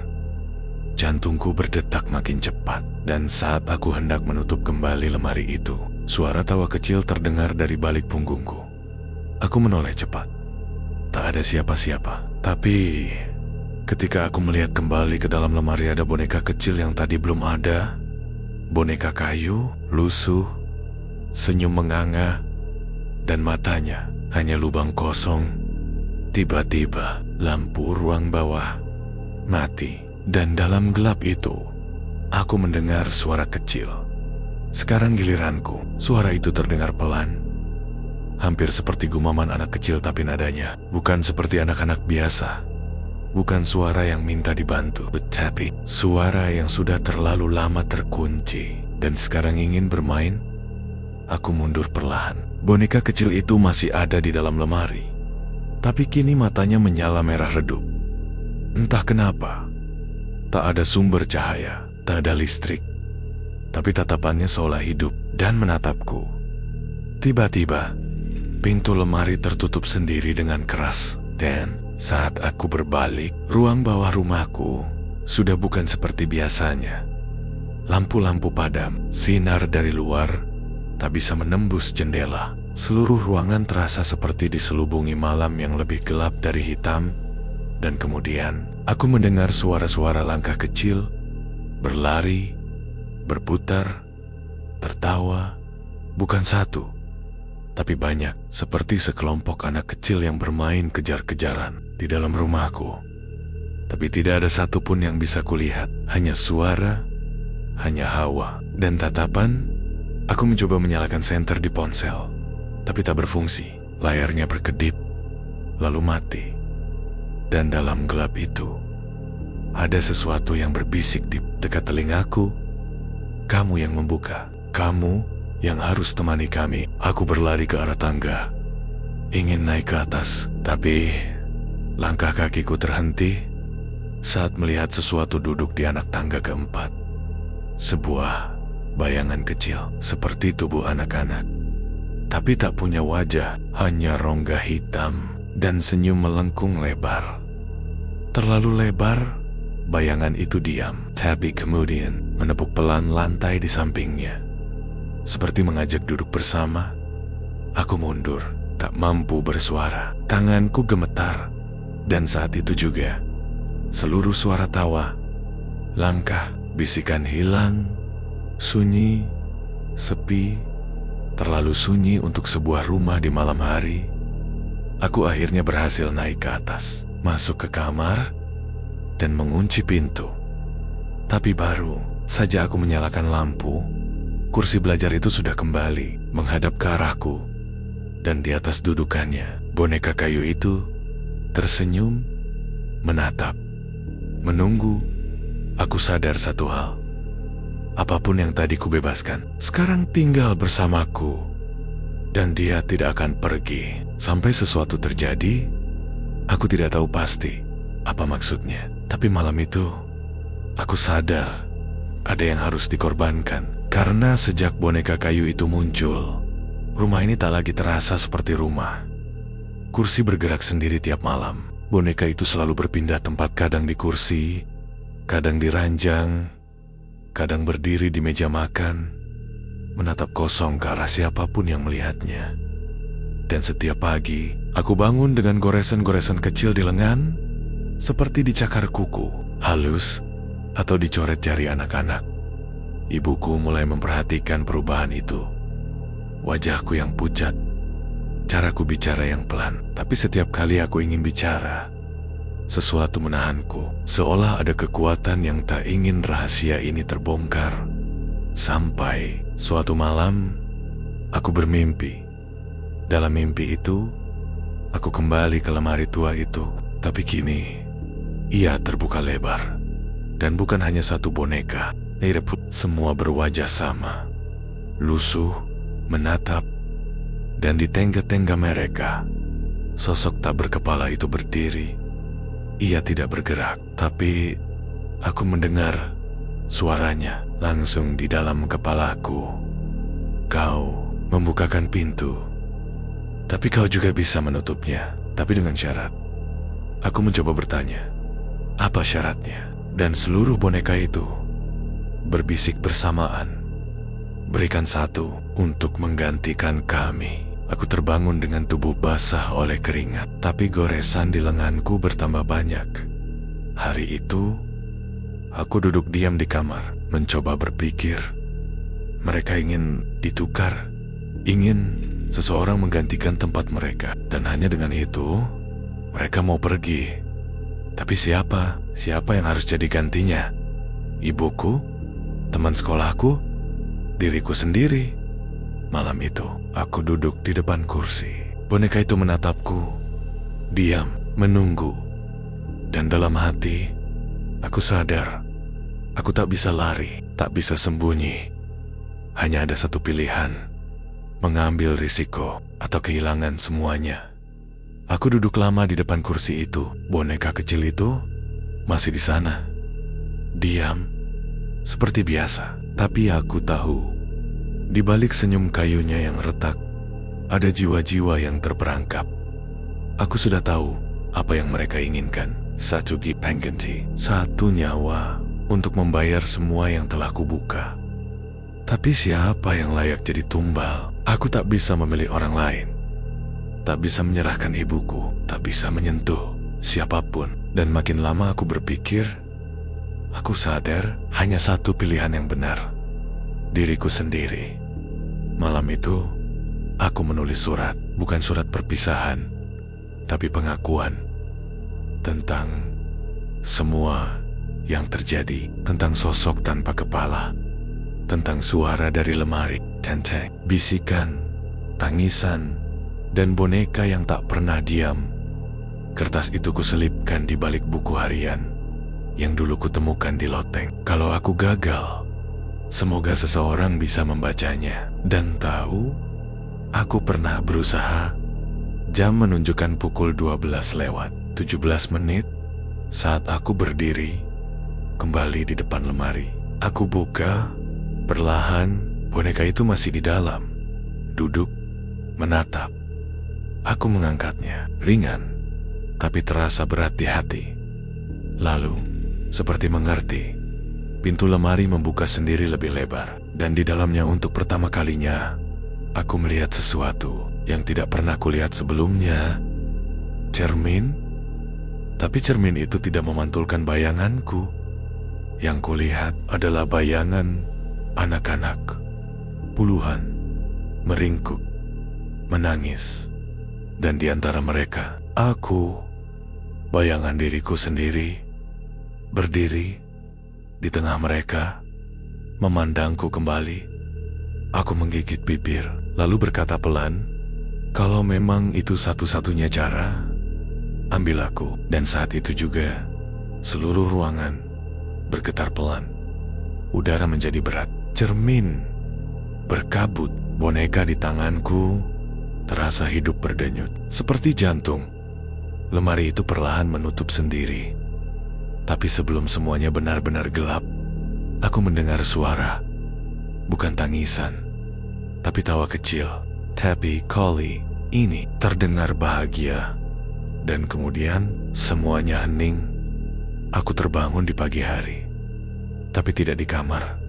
Jantungku berdetak makin cepat, dan saat aku hendak menutup kembali lemari itu, suara tawa kecil terdengar dari balik punggungku. Aku menoleh cepat. Tak ada siapa-siapa, tapi ketika aku melihat kembali ke dalam lemari, ada boneka kecil yang tadi belum ada. Boneka kayu, lusuh, senyum menganga, dan matanya hanya lubang kosong. Tiba-tiba lampu ruang bawah mati, dan dalam gelap itu aku mendengar suara kecil. Sekarang giliranku. Suara itu terdengar pelan, hampir seperti gumaman anak kecil, tapi nadanya bukan seperti anak-anak biasa. Bukan suara yang minta dibantu, tetapi suara yang sudah terlalu lama terkunci dan sekarang ingin bermain. Aku mundur perlahan. Boneka kecil itu masih ada di dalam lemari, tapi kini matanya menyala merah redup. Entah kenapa, tak ada sumber cahaya, tak ada listrik, tapi tatapannya seolah hidup dan menatapku. Tiba-tiba, pintu lemari tertutup sendiri dengan keras, dan saat aku berbalik, ruang bawah rumahku sudah bukan seperti biasanya. Lampu-lampu padam, sinar dari luar tak bisa menembus jendela. Seluruh ruangan terasa seperti diselubungi malam yang lebih gelap dari hitam. Dan kemudian, aku mendengar suara-suara langkah kecil berlari, berputar, tertawa, bukan satu, tapi banyak, seperti sekelompok anak kecil yang bermain kejar-kejaran di dalam rumahku. Tapi tidak ada satupun yang bisa kulihat, hanya suara, hanya hawa, dan tatapan. Aku mencoba menyalakan senter di ponsel, tapi tak berfungsi. Layarnya berkedip, lalu mati. Dan dalam gelap itu, ada sesuatu yang berbisik di dekat telingaku. Kamu yang membuka, kamu yang harus temani kami. Aku berlari ke arah tangga, ingin naik ke atas, tapi langkah kakiku terhenti saat melihat sesuatu duduk di anak tangga keempat. Sebuah bayangan kecil seperti tubuh anak-anak, tapi tak punya wajah, hanya rongga hitam dan senyum melengkung lebar. Terlalu lebar, bayangan itu diam, tapi kemudian menepuk pelan lantai di sampingnya. Seperti mengajak duduk bersama. Aku mundur, tak mampu bersuara. Tanganku gemetar, dan saat itu juga seluruh suara tawa, langkah, bisikan hilang, sunyi, sepi, terlalu sunyi untuk sebuah rumah di malam hari. Aku akhirnya berhasil naik ke atas, masuk ke kamar, dan mengunci pintu. Tapi baru saja aku menyalakan lampu, kursi belajar itu sudah kembali menghadap ke arahku, dan di atas dudukannya, boneka kayu itu tersenyum, menatap, menunggu. Aku sadar satu hal. Apapun yang tadi kubebaskan, sekarang tinggal bersamaku. Dan dia tidak akan pergi sampai sesuatu terjadi. Aku tidak tahu pasti apa maksudnya. Tapi malam itu, aku sadar ada yang harus dikorbankan. Karena sejak boneka kayu itu muncul, rumah ini tak lagi terasa seperti rumah. Kursi bergerak sendiri tiap malam. Boneka itu selalu berpindah tempat, kadang di kursi, kadang di ranjang, kadang berdiri di meja makan, menatap kosong ke arah siapapun yang melihatnya. Dan setiap pagi, aku bangun dengan goresan-goresan kecil di lengan, seperti dicakar kuku, halus, atau dicoret jari anak-anak. Ibuku mulai memperhatikan perubahan itu. Wajahku yang pucat, caraku bicara yang pelan. Tapi setiap kali aku ingin bicara, sesuatu menahanku, seolah ada kekuatan yang tak ingin rahasia ini terbongkar. Sampai suatu malam, aku bermimpi. Dalam mimpi itu, aku kembali ke lemari tua itu. Tapi kini, ia terbuka lebar. Dan bukan hanya satu boneka, semua berwajah sama. Lusuh, menatap, dan di tengga-tengga mereka, sosok tak berkepala itu berdiri. Ia tidak bergerak, tapi aku mendengar suaranya langsung di dalam kepalaku. Kau membukakan pintu, tapi kau juga bisa menutupnya, tapi dengan syarat. Aku mencoba bertanya, apa syaratnya? Dan seluruh boneka itu berbisik bersamaan, berikan satu untuk menggantikan kami. Aku terbangun dengan tubuh basah oleh keringat, tapi goresan di lenganku bertambah banyak. Hari itu, aku duduk diam di kamar, mencoba berpikir. Mereka ingin ditukar, ingin seseorang menggantikan tempat mereka. Dan hanya dengan itu, mereka mau pergi. Tapi siapa? Siapa yang harus jadi gantinya? Ibuku? Teman sekolahku? Diriku sendiri? Malam itu, aku duduk di depan kursi. Boneka itu menatapku, diam, menunggu. Dan dalam hati, aku sadar, aku tak bisa lari, tak bisa sembunyi. Hanya ada satu pilihan, mengambil risiko atau kehilangan semuanya. Aku duduk lama di depan kursi itu. Boneka kecil itu masih di sana, diam, seperti biasa. Tapi aku tahu, di balik senyum kayunya yang retak, ada jiwa-jiwa yang terperangkap. Aku sudah tahu apa yang mereka inginkan. Satu pengganti, satu nyawa untuk membayar semua yang telah kubuka. Tapi siapa yang layak jadi tumbal? Aku tak bisa memilih orang lain. Tak bisa menyerahkan ibuku, tak bisa menyentuh siapapun. Dan makin lama aku berpikir, Aku sadar hanya satu pilihan yang benar. Diriku sendiri. Malam itu, aku menulis surat. Bukan surat perpisahan, tapi pengakuan. Tentang semua yang terjadi. Tentang sosok tanpa kepala. Tentang suara dari lemari. Tentang bisikan, tangisan, dan boneka yang tak pernah diam. Kertas itu kuselipkan di balik buku harian yang dulu kutemukan di loteng. Kalau aku gagal, semoga seseorang bisa membacanya. Dan tahu, aku pernah berusaha. Jam menunjukkan pukul 12:17 saat aku berdiri kembali di depan lemari. Aku buka, perlahan, boneka itu masih di dalam. Duduk, menatap. Aku mengangkatnya, ringan, tapi terasa berat di hati. Lalu, seperti mengerti, pintu lemari membuka sendiri lebih lebar. Dan di dalamnya untuk pertama kalinya, aku melihat sesuatu yang tidak pernah kulihat sebelumnya. Cermin? Tapi cermin itu tidak memantulkan bayanganku. Yang kulihat adalah bayangan anak-anak. Puluhan, meringkuk, menangis. Dan di antara mereka, aku, bayangan diriku sendiri, berdiri di tengah mereka, memandangku kembali. Aku menggigit bibir, lalu berkata pelan, "Kalau memang itu satu-satunya cara, ambil aku." Dan saat itu juga, seluruh ruangan bergetar pelan. Udara menjadi berat. Cermin berkabut. Boneka di tanganku terasa hidup berdenyut, seperti jantung. Lemari itu perlahan menutup sendiri. Tapi sebelum semuanya benar-benar gelap, aku mendengar suara. Bukan tangisan, tapi tawa kecil. Tapi kali ini terdengar bahagia. Dan kemudian semuanya hening. Aku terbangun di pagi hari. Tapi tidak di kamar,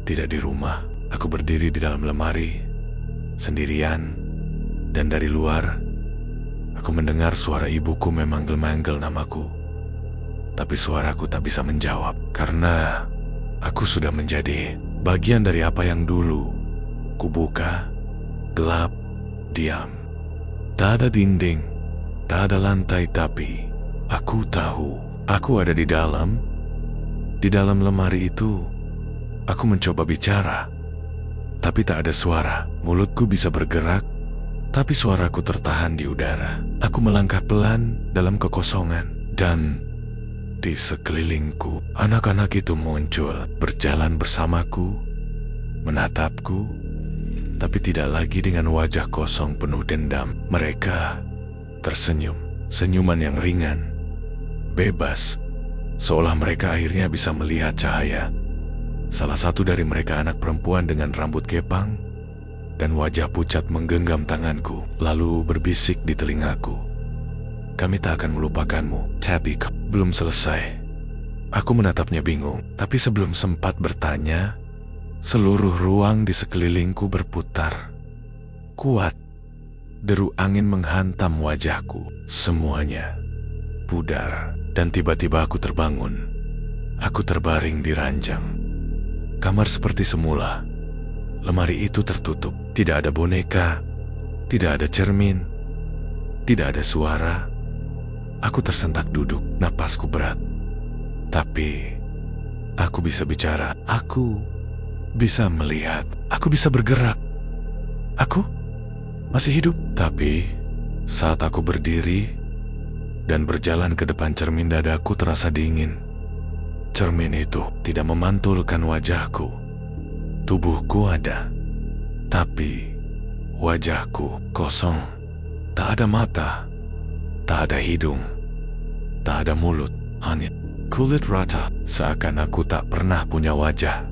tidak di rumah. Aku berdiri di dalam lemari, sendirian. Dan dari luar, aku mendengar suara ibuku memanggil-manggil namaku. Tapi suaraku tak bisa menjawab, karena aku sudah menjadi bagian dari apa yang dulu kubuka, gelap, diam. Tak ada dinding, tak ada lantai, tapi aku tahu aku ada di dalam. Di dalam lemari itu, aku mencoba bicara, tapi tak ada suara. Mulutku bisa bergerak, tapi suaraku tertahan di udara. Aku melangkah pelan dalam kekosongan, dan di sekelilingku, anak-anak itu muncul, berjalan bersamaku, menatapku, tapi tidak lagi dengan wajah kosong penuh dendam. Mereka tersenyum, senyuman yang ringan, bebas, seolah mereka akhirnya bisa melihat cahaya. Salah satu dari mereka anak perempuan dengan rambut kepang dan wajah pucat menggenggam tanganku, lalu berbisik di telingaku, "Kami tak akan melupakanmu." Tapi belum selesai. Aku menatapnya bingung, tapi sebelum sempat bertanya, seluruh ruang di sekelilingku berputar. Kuat, deru angin menghantam wajahku. Semuanya pudar, dan tiba-tiba aku terbangun. Aku terbaring di ranjang. Kamar seperti semula. Lemari itu tertutup. Tidak ada boneka, tidak ada cermin, tidak ada suara. Aku tersentak duduk, napasku berat. Tapi aku bisa bicara, aku bisa melihat, aku bisa bergerak. Aku masih hidup. Tapi saat aku berdiri dan berjalan ke depan cermin, dadaku terasa dingin. Cermin itu tidak memantulkan wajahku. Tubuhku ada, tapi wajahku kosong. Tak ada mata, tak ada hidung, tak ada mulut, hanya kulit rata. Seakan aku tak pernah punya wajah.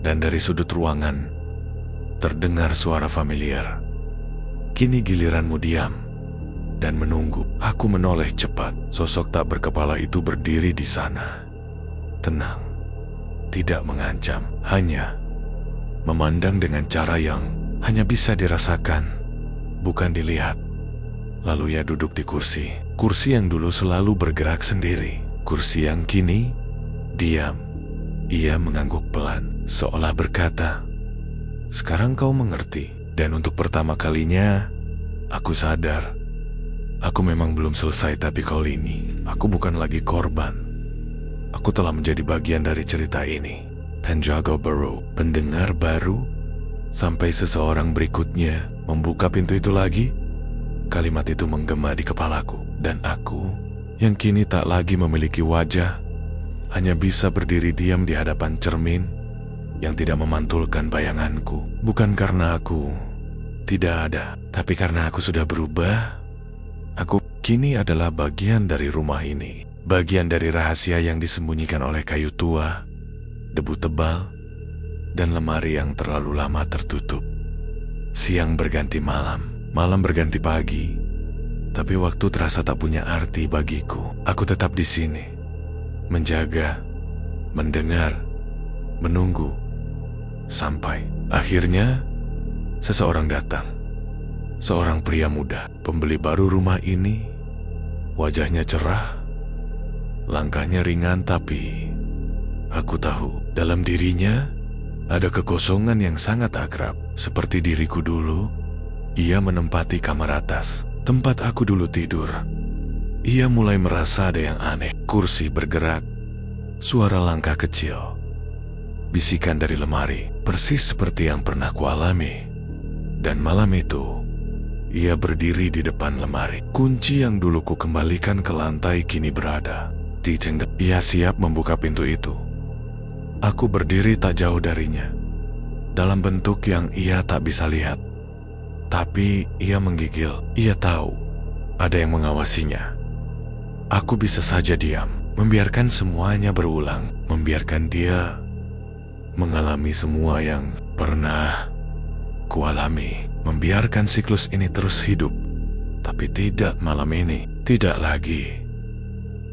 Dan dari sudut ruangan terdengar suara familiar. "Kini giliranmu diam dan menunggu." Aku menoleh cepat. Sosok tak berkepala itu berdiri di sana. Tenang, tidak mengancam, hanya memandang dengan cara yang hanya bisa dirasakan, bukan dilihat. Lalu ia duduk di kursi yang dulu selalu bergerak sendiri. Kursi yang kini Diam. Ia mengangguk pelan, seolah berkata, "Sekarang kau mengerti." Dan untuk pertama kalinya, aku sadar. Aku memang belum selesai, tapi kali ini, aku bukan lagi korban. Aku telah menjadi bagian dari cerita ini. Penjaga baru, pendengar baru, sampai seseorang berikutnya membuka pintu itu lagi. Kalimat itu menggema di kepalaku, dan aku, yang kini tak lagi memiliki wajah, hanya bisa berdiri diam di hadapan cermin yang tidak memantulkan bayanganku. Bukan karena aku tidak ada, tapi karena aku sudah berubah. Aku kini adalah bagian dari rumah ini, bagian dari rahasia yang disembunyikan oleh kayu tua, debu tebal, dan lemari yang terlalu lama tertutup. Siang berganti malam, malam berganti pagi, tapi waktu terasa tak punya arti bagiku. Aku tetap di sini, menjaga, mendengar, menunggu, sampai akhirnya seseorang datang. Seorang pria muda, pembeli baru rumah ini. Wajahnya cerah, langkahnya ringan, tapi aku tahu dalam dirinya ada kekosongan yang sangat akrab. Seperti diriku dulu, ia menempati kamar atas, tempat aku dulu tidur. Ia mulai merasa ada yang aneh. Kursi bergerak, suara langkah kecil, bisikan dari lemari, persis seperti yang pernah kualami. Dan malam itu, ia berdiri di depan lemari. Kunci yang dulu ku kembalikan ke lantai kini berada di tengah. Ia siap membuka pintu itu. Aku berdiri tak jauh darinya, dalam bentuk yang ia tak bisa lihat. Tapi ia menggigil. Ia tahu ada yang mengawasinya. Aku bisa saja diam, membiarkan semuanya berulang, membiarkan dia mengalami semua yang pernah kualami, membiarkan siklus ini terus hidup. Tapi tidak malam ini, tidak lagi.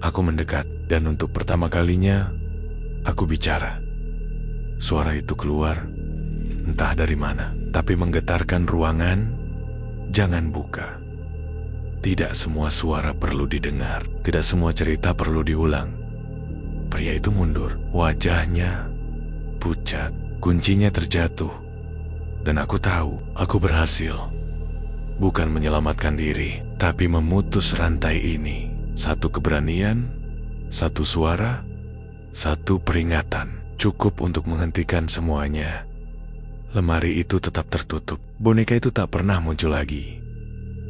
Aku mendekat, dan untuk pertama kalinya aku bicara. Suara itu keluar, entah dari mana, tapi menggetarkan ruangan. Jangan buka. Tidak semua suara perlu didengar, tidak semua cerita perlu diulang. Pria itu mundur, wajahnya pucat, kuncinya terjatuh. Dan aku tahu, aku berhasil. Bukan menyelamatkan diri, tapi memutus rantai ini. Satu keberanian, satu suara, satu peringatan. Cukup untuk menghentikan semuanya. Lemari itu tetap tertutup. Boneka itu tak pernah muncul lagi.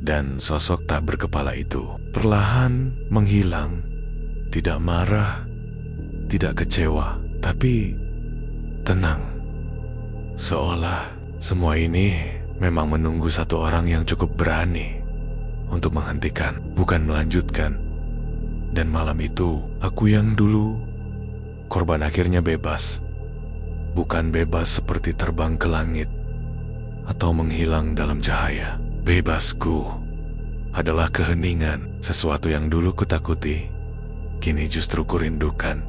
Dan sosok tak berkepala itu perlahan menghilang. Tidak marah, tidak kecewa, tapi tenang. Seolah semua ini memang menunggu satu orang yang cukup berani untuk menghentikan, bukan melanjutkan. Dan malam itu, aku yang dulu korban akhirnya bebas. Bukan bebas seperti terbang ke langit atau menghilang dalam cahaya. Bebasku adalah keheningan. Sesuatu yang dulu kutakuti, kini justru kurindukan.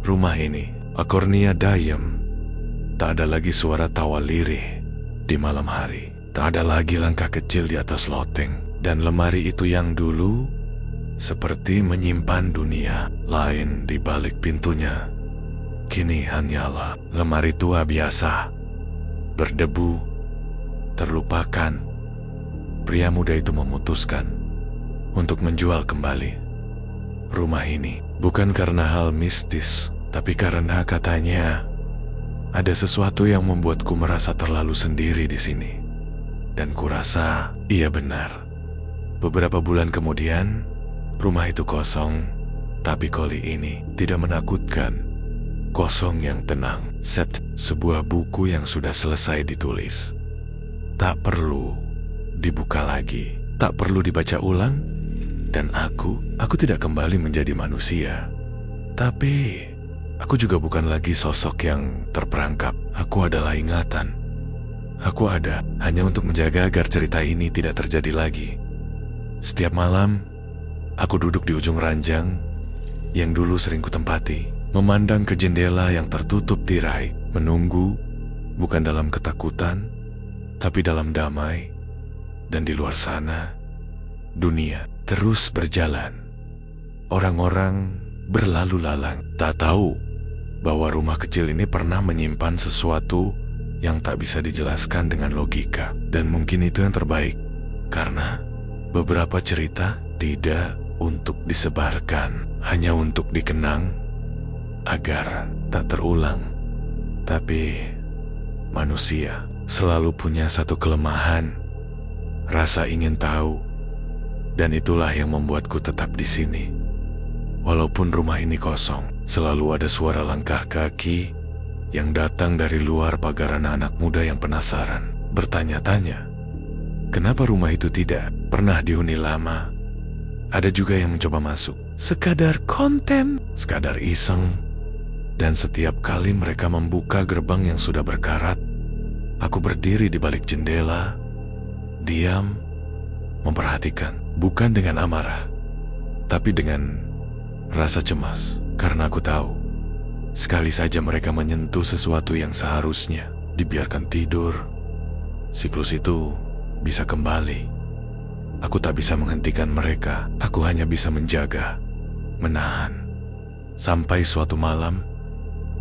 Rumah ini, Akornia Dayem. Tak ada lagi suara tawa lirih di malam hari. Tak ada lagi langkah kecil di atas loteng. Dan lemari itu yang dulu seperti menyimpan dunia lain di balik pintunya, kini hanyalah lemari tua biasa, berdebu, terlupakan. Pria muda itu memutuskan untuk menjual kembali rumah ini. Bukan karena hal mistis, tapi karena katanya ada sesuatu yang membuatku merasa terlalu sendiri di sini. Dan kurasa ia benar. Beberapa bulan kemudian, rumah itu kosong, tapi kali ini tidak menakutkan. Kosong yang tenang, except sebuah buku yang sudah selesai ditulis. Tak perlu dibuka lagi, tak perlu dibaca ulang. Dan aku tidak kembali menjadi manusia. Tapi aku juga bukan lagi sosok yang terperangkap. Aku adalah ingatan. Aku ada hanya untuk menjaga agar cerita ini tidak terjadi lagi. Setiap malam, aku duduk di ujung ranjang yang dulu sering kutempati, memandang ke jendela yang tertutup tirai, menunggu, bukan dalam ketakutan, tapi dalam damai. Dan di luar sana, dunia terus berjalan. Orang-orang berlalu lalang. Tak tahu bahwa rumah kecil ini pernah menyimpan sesuatu yang tak bisa dijelaskan dengan logika. Dan mungkin itu yang terbaik, karena beberapa cerita tidak untuk disebarkan, hanya untuk dikenang agar tak terulang. Tapi manusia selalu punya satu kelemahan, rasa ingin tahu. Dan itulah yang membuatku tetap di sini. Walaupun rumah ini kosong, selalu ada suara langkah kaki yang datang dari luar pagar anak-anak muda yang penasaran, bertanya-tanya, kenapa rumah itu tidak pernah dihuni lama. Ada juga yang mencoba masuk, sekadar konten, sekadar iseng. Dan setiap kali mereka membuka gerbang yang sudah berkarat, aku berdiri di balik jendela, diam, memperhatikan. Bukan dengan amarah, tapi dengan rasa cemas. Karena aku tahu, sekali saja mereka menyentuh sesuatu yang seharusnya dibiarkan tidur, siklus itu bisa kembali. Aku tak bisa menghentikan mereka, aku hanya bisa menjaga, menahan. Sampai suatu malam,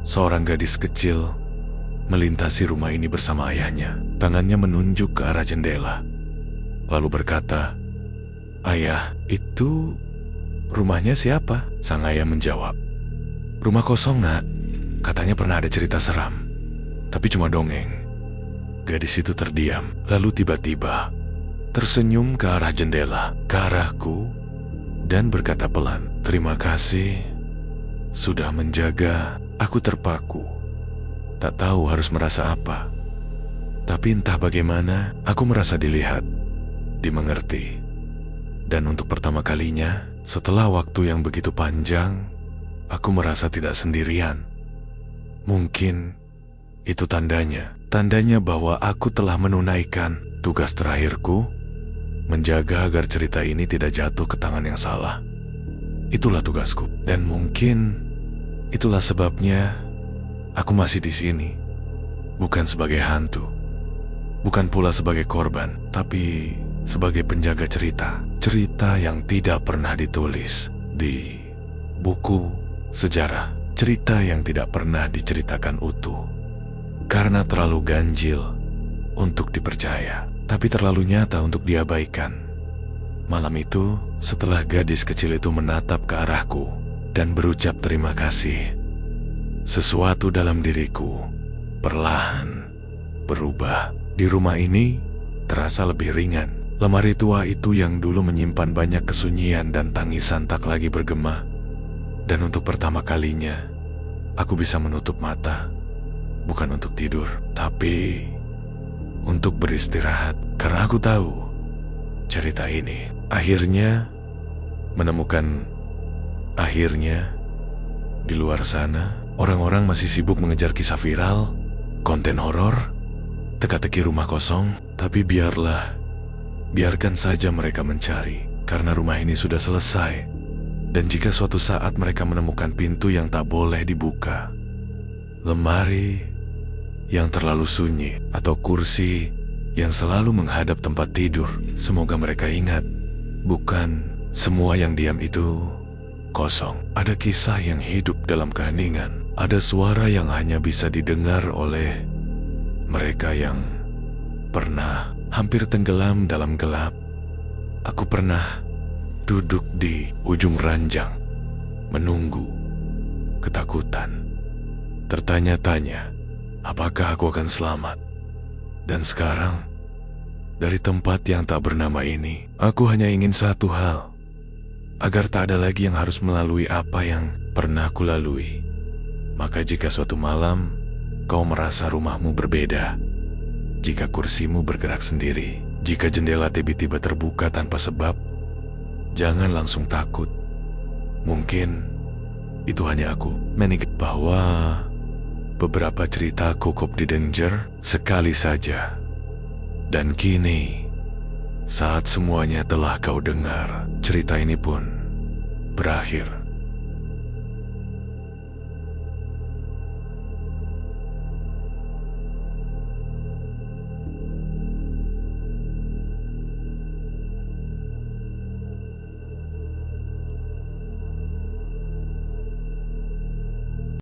seorang gadis kecil melintasi rumah ini bersama ayahnya. Tangannya menunjuk ke arah jendela, lalu berkata, "Ayah, itu rumahnya siapa?" Sang ayah menjawab, "Rumah kosong, Nak. Katanya pernah ada cerita seram, tapi cuma dongeng." Gadis itu terdiam, lalu tiba-tiba tersenyum ke arah jendela, ke arahku, dan berkata pelan, "Terima kasih sudah menjaga." Aku terpaku, tak tahu harus merasa apa. Tapi entah bagaimana, aku merasa dilihat, dimengerti. Dan untuk pertama kalinya, setelah waktu yang begitu panjang, aku merasa tidak sendirian. Mungkin itu tandanya bahwa aku telah menunaikan tugas terakhirku, menjaga agar cerita ini tidak jatuh ke tangan yang salah. Itulah tugasku, dan mungkin itulah sebabnya aku masih di sini, bukan sebagai hantu, bukan pula sebagai korban, tapi sebagai penjaga cerita yang tidak pernah ditulis di buku sejarah, cerita yang tidak pernah diceritakan utuh, karena terlalu ganjil untuk dipercaya, tapi terlalu nyata untuk diabaikan. Malam itu, setelah gadis kecil itu menatap ke arahku dan berucap terima kasih, sesuatu dalam diriku perlahan berubah. Di rumah ini terasa lebih ringan. Lemari tua itu yang dulu menyimpan banyak kesunyian dan tangisan tak lagi bergema. Dan untuk pertama kalinya, aku bisa menutup mata, bukan untuk tidur, tapi untuk beristirahat. Karena aku tahu, cerita ini akhirnya menemukan di luar sana, orang-orang masih sibuk mengejar kisah viral, konten horor, teka-teki rumah kosong. Tapi biarkan saja mereka mencari, karena rumah ini sudah selesai. Dan jika suatu saat mereka menemukan pintu yang tak boleh dibuka, lemari yang terlalu sunyi, atau kursi yang selalu menghadap tempat tidur, semoga mereka ingat, bukan semua yang diam itu kosong. Ada kisah yang hidup dalam keheningan, ada suara yang hanya bisa didengar oleh mereka yang pernah hampir tenggelam dalam gelap. Aku pernah duduk di ujung ranjang, menunggu, ketakutan, tertanya-tanya, apakah aku akan selamat? Dan sekarang, dari tempat yang tak bernama ini, aku hanya ingin satu hal, agar tak ada lagi yang harus melalui apa yang pernah aku lalui. Maka jika suatu malam kau merasa rumahmu berbeda, jika kursimu bergerak sendiri, jika jendela tiba-tiba terbuka tanpa sebab, jangan langsung takut. Mungkin itu hanya aku mengingat bahwa beberapa cerita cukup didengar sekali saja. Dan kini, saat semuanya telah kau dengar, cerita ini pun berakhir.